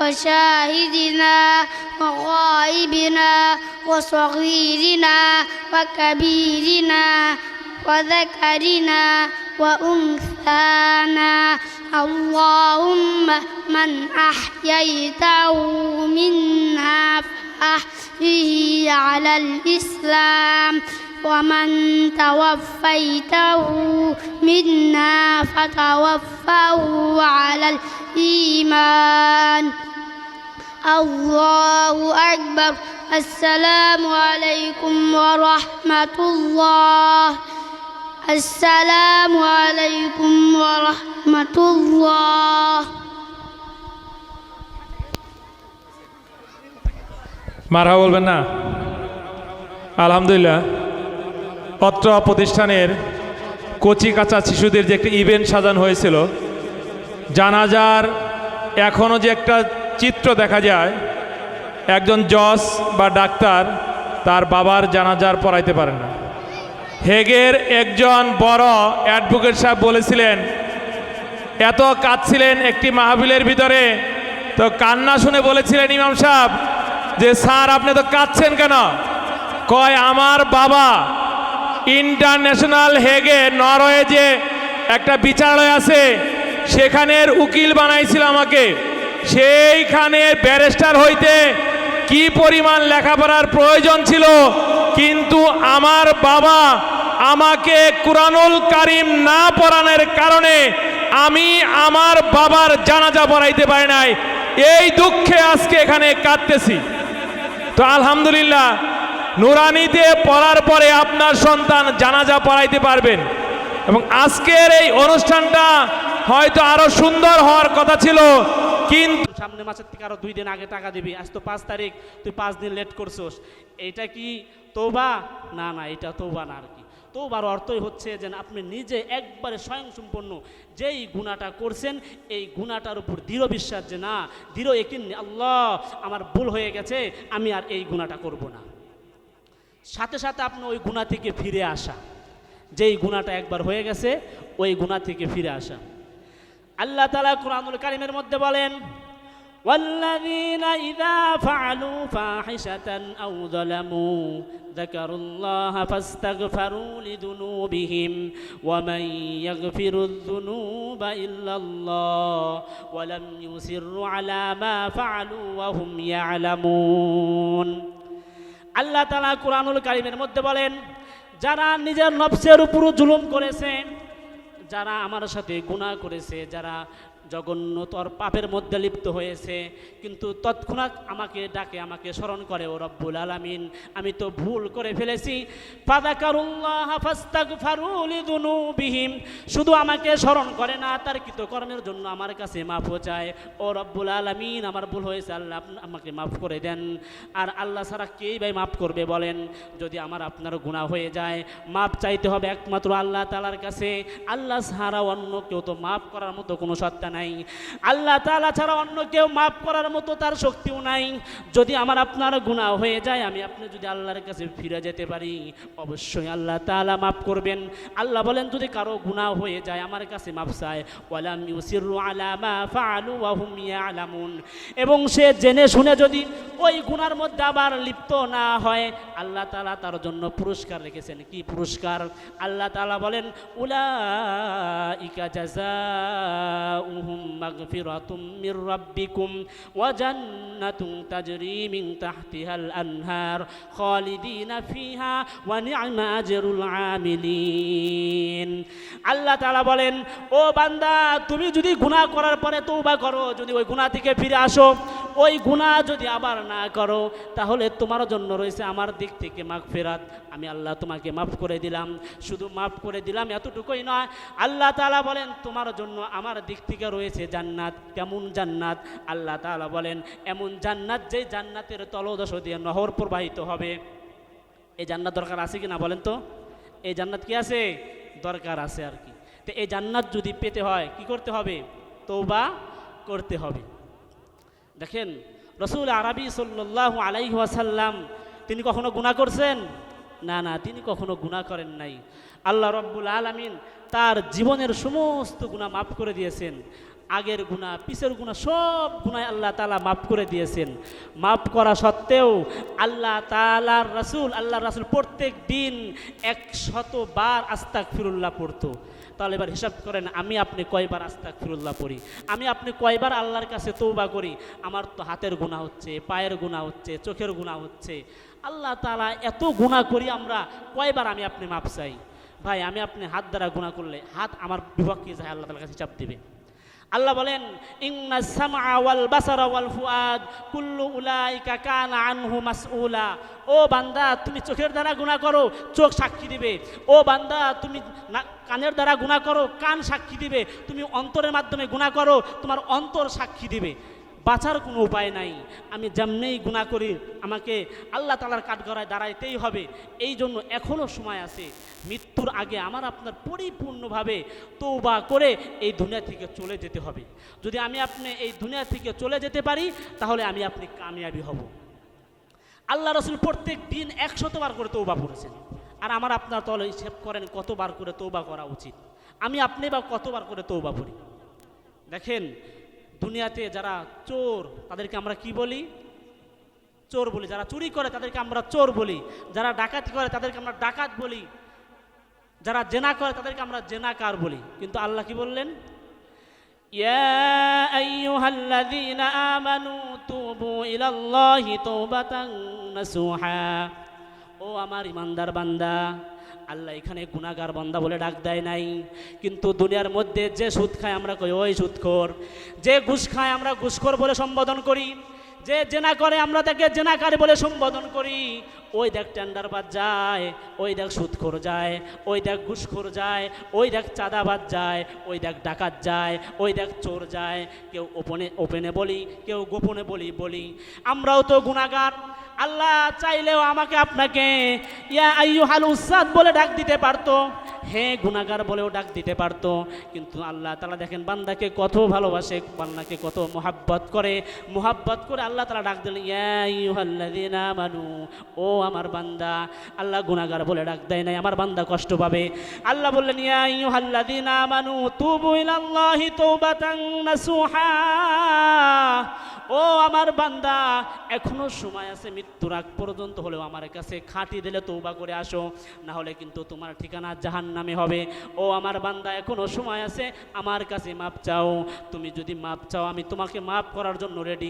وشاهدنا وغائبنا وصغيرنا وكبيرنا وذكرنا وأنثانا اللهم من أحييته منا فأحيه على الإسلام ومن توفيته منا فتوفه على الإيمان الله أكبر السلام عليكم ورحمة الله السلام عليكم ورحمة الله মারহাবা বলবেন না? আলহামদুলিল্লাহ, অত্র প্রতিষ্ঠানের কচি কাঁচা শিশুদের যে একটা ইভেন্ট সাজানো হয়েছিল, জানাজার এখনও যে একটা চিত্র দেখা যায়, একজন জজ বা ডাক্তার তার বাবার জানাজার পড়াইতে পারেন না। হেগের একজন বড় অ্যাডভোকেট সাহেব বলেছিলেন, এত কাঁদছিলেন একটি মাহফিলের ভিতরে, তো কান্না শুনে বলেছিলেন ইমাম সাহেব যে স্যার আপনি তো কাঁদছেন কেন? কয় আমার বাবা ইন্টারন্যাশনাল হেগে নরওয়ে যে একটা বিচারালয় আছে সেখানের উকিল বানাইছিল আমাকে, সেইখানে ব্যারিস্টার হইতে কি পরিমাণ লেখাপড়ার প্রয়োজন ছিল, কিন্তু আমার বাবা আমাকে কুরআনুল কারীম না পড়ানোর কারণে আমি আমার বাবার জানাজা পড়াইতে পারি নাই। এই দুঃখে আজকে এখানে কাঁদতেছি। তো আলহামদুলিল্লাহ, নুরানিতে পড়ার পরে আপনার সন্তান জানাজা পড়াইতে পারবেন, এবং আজকের এই অনুষ্ঠানটা হয়তো আরো সুন্দর হওয়ার কথা ছিল, কিন্তু সামনে মাসের থেকে আরো 2 দিন আগে টাকা দিবি, আজ তো 5 তারিখ, তুই 5 দিন লেট করছোস, এইটা কি তওবা? না না, এটা তওবা না। আর কি তওবার অর্থই হচ্ছে যে আপনি নিজে একবারে স্বয়ংসম্পন্ন যেই গুনাহটা করছেন এই গুনাহটার উপর দৃঢ় বিশ্বাস, যে না, দৃঢ় ইয়াকিন, আল্লাহ আমার ভুল হয়ে গেছে, আমি আর এই গুনাহটা করব না। সাথে সাথে আপনি ওই গুনাহ থেকে ফিরে আসা, যেই গুনাহটা একবার হয়ে গেছে ওই গুনাহ থেকে ফিরে আসা। আল্লাহ তাআলা কুরআনুল কারীমের মধ্যে বলেন, ওয়াল্লাযীনা ইযা ফাআলু ফাহিশাতান আও যালামু যাকারুল্লাহা ফাস্তাগফারু লিযুনুবিহিম ওয়া মান ইয়াগফিরুয যুনুবা ইল্লাল্লাহ ওয়া লাম ইউসিররু আলা মা ফাআলু ওয়া হুম ইয়ালামুন। আল্লাহ তাআলা কুরআনুল কারীমের মধ্যে বলেন, যারা নিজের নফসের উপর জুলুম করেছে, যারা আমার সাথে গুনাহ করেছে, যারা জঘন্যতর পাপের মধ্যে লিপ্ত হয়েছে, কিন্তু তৎক্ষণাৎ আমাকে ডাকে, আমাকে স্মরণ করে, ও রব্বুল আলামিন আমি তো ভুল করে ফেলেছি, ফাযাকারুল্লাহ ফাস্তাগফারু লিযুনুবিহিম, শুধু আমাকে স্মরণ করে না, তার কৃতকর্মের জন্য আমার কাছে মাফও চায়, ও রব্বুল আলামিন আমার ভুল হয়েছে, আল্লাহ আমাকে মাফ করে দেন। আর আল্লাহ ছাড়া কেই ভাই মাফ করবে বলেন? যদি আমার আপনার গুনাহ হয়ে যায়, মাফ চাইতে হবে একমাত্র আল্লাহ তাআলার কাছে। আল্লাহ ছাড়া অন্য কেউ তো মাফ করার মতো কোনো সত্তা নাই, আল্লাহ তাআলা ছাড়া অন্য কেউ মাফ করার মতো তার শক্তিও নাই। যদি আমার আপনার গুনাহ হয়ে যায়, আমি আপনি যদি আল্লাহর কাছে ফিরে যেতে পারি, অবশ্যই আল্লাহ তাআলা মাফ করবেন। আল্লাহ বলেন, যদি কারো গুনাহ হয়ে যায় আমার কাছে মাফ চায়, ওয়ালাম ইউসিররু আলা মা ফাআলু ওয়া হুম ইয়ালামুন, এবং সে জেনে শুনে যদি ওই গুনার মধ্যে আবার লিপ্ত না হয়, আল্লাহ তাআলা তার জন্য পুরস্কার রেখেছেন। কি পুরস্কার? আল্লাহ তাআলা বলেন, উলাইকা জাযাউহুম মাগফিরাতুম মির রাব্বিকুম ওয়া জান্নাতুন তাজরি মিন তাহতিহাল আনহার খালিদিনা ফিহা ওয়া নি'মা আজরুল আমিলিন। আল্লাহ তাআলা বলেন, ও বান্দা, তুমি যদি গুনাহ করার পরে তওবা করো, যদি ওই গুনাহ থেকে ফিরে আসো, ওই গুনাহ যদি আবার না করো, তাহলে তোমার জন্য রয়েছে আমার দিক থেকে মাগফিরাত। আমি আল্লাহ তোমাকে মাফ করে দিলাম। শুধু মাফ করে দিলাম এতটুকুই নয়, আল্লাহ তাআলা বলেন তোমার জন্য আমার দিক থেকে রয়েছে জান্নাত। কেমন জান্নাত? আল্লাহ তাআলা বলেন, এমন জান্নাত যে জান্নাতের তলদেশ দিয়ে নহর প্রবাহিত হবে। এই জান্নাত দরকার আছে কি না বলেন তো? এই জান্নাত কি আছে? দরকার আছে আর কি। তো এই জান্নাত যদি পেতে হয় কি করতে হবে? তওবা করতে হবে। দেখেন রসুল আরবি সাল্লাল্লাহু আলাইহি ওয়াসাল্লাম তিনি কখনো গুনাহ করছেন? না না, তিনি কখনো গুনাহ করেন নাই। আল্লাহ রব্বুল আলামিন তার জীবনের সমস্ত গুনাহ মাফ করে দিয়েছেন। আগের গুনাহ, পিছের গুনাহ, সব গুনাহ আল্লাহ তাআলা মাফ করে দিয়েছেন। মাফ করা সত্ত্বেও আল্লাহ তাআলার রাসূল, আল্লাহর রাসূল প্রত্যেক দিন 100 বার আস্তাগফিরুল্লাহ পড়তো। তাহলে এবার হিসাব করেন, আমি আপনি কয়বার আস্তাগফিরুল্লাহ পড়ি? আমি আপনি কয়বার আল্লাহর কাছে তওবা করি? আমার তো হাতের গুনাহ হচ্ছে, পায়ের গুনাহ হচ্ছে, চোখের গুনাহ হচ্ছে। আল্লাহ তাআলা এত গুনাহ করি আমরা, কয়বার আমি আপনি মাপ চাই? ভাই আমি আপনি হাত দ্বারা গুনাহ করলে হাত আমার বিপক্ষে যায়, আল্লাহ তাআলার কাছে হিসাব দিবে। আল্লাহ বলেন ইন্নাস সামআ ওয়াল বাসারা ওয়াল ফুআদ কুল্লু উলাইকা কানা আনহু মাসউলা। ও বান্দা তুমি চোখের দ্বারা গুনাহ করো, চোখ সাক্ষী দিবে। ও বান্দা তুমি কানের দ্বারা গুনাহ করো, কান সাক্ষী দিবে। তুমি অন্তরের মাধ্যমে গুনাহ করো, তোমার অন্তর সাক্ষী দিবে। বাঁচার কোনো উপায় নাই। আমি যেমনেই গুনাহ করি আমাকে আল্লাহ তাআলার কাঠগড়ায় দাঁড়াইতেই হবে। এই জন্য এখনও সময় আছে। মৃত্যুর আগে আমার আপনার পরিপূর্ণভাবে তওবা করে এই দুনিয়া থেকে চলে যেতে হবে। যদি আমি আপনি এই দুনিয়া থেকে চলে যেতে পারি তাহলে আমি আপনি কামিয়াবি হব। আল্লাহ রসুল প্রত্যেক দিন 100 বার করে তওবা পড়েছেন। আর আমার আপনার তাহলে হিসেব করেন কতবার করে তওবা করা উচিত। আমি আপনি বা কতবার করে তওবা পড়ি? দেখেন দুনিয়াতে যারা চোর তাদেরকে আমরা কি বলি? চোর বলি। যারা চুরি করে তাদেরকে আমরা চোর বলি। যারা ডাকাতি করে তাদেরকে আমরা ডাকাত বলি। যারা জেনা করে তাদেরকে আমরা জেনাকার বলি। কিন্তু আল্লাহ কি বললেন? ইয়া আইয়ুহাল্লাযীনা আমানু তুবু ইলাল্লাহি তাওবাতান নাসুহা। ও আমার ইমানদার বান্দা, আল্লাহ এখানে গুনাহগার বান্দা বলে ডাক দেয় নাই। কিন্তু দুনিয়ার মধ্যে যে সুদ খায় আমরা কই ওই সুদখোর, যে ঘুষ খায় আমরা ঘুষখোর বলে সম্বোধন করি, যে জেনা করে আমরা তাকে জেনাকারী বলে সম্বোধন করি। ওই দেখ টেন্ডারবাজ যায়, ওই দেখ সুদখোর যায়, ওই দেখ ঘুষখোর যায়, ওই দেখ চাঁদাবাজ যায়, ওই দেখ ডাকাত যায়, ওই দেখ চোর যায়। কেউ ওপেনে বলি, কেউ গোপনে বলি। আমরাও তো গুনাহগার। আল্লাহ চাইলেও আমাকে আপনাকে ইয়া আইয়ুহাল উস্তাদ বলে ডাক দিতে পারতো, হ্যাঁ গুনাহগার বলেও ডাক দিতে পারতো। কিন্তু আল্লাহ তাআলা দেখেন বান্দাকে কত ভালোবাসে, বান্দাকে কত মোহাব্বত করে আল্লাহ তাআলা ডাক দিলেন ইয়া আইয়ুহাল্লাযীনা আমানু। ও আমার বান্দা, আল্লাহ গুনাহগার বলে ডাক দেয় নাই, আমার বান্দা কষ্ট পাবে। আল্লাহ বললেন ইয়া আইয়ুহাল্লাযীনা আমানু তুবু ইলাল্লাহি তাওবাতান নাসুহা। ও আমার বান্দা, এখনো সময় আছে, মৃত্যুর আগ পর্যন্ত হলেও আমার কাছে খাঁটি দিলে তওবা করে আসো, না হলে কিন্তু তোমার ঠিকানা জাহান্নামে হবে। ও আমার বান্দা, এখনো সময় আছে, আমার কাছে মাপ চাও। তুমি যদি মাপ চাও আমি তোমাকে মাফ করার জন্য রেডি।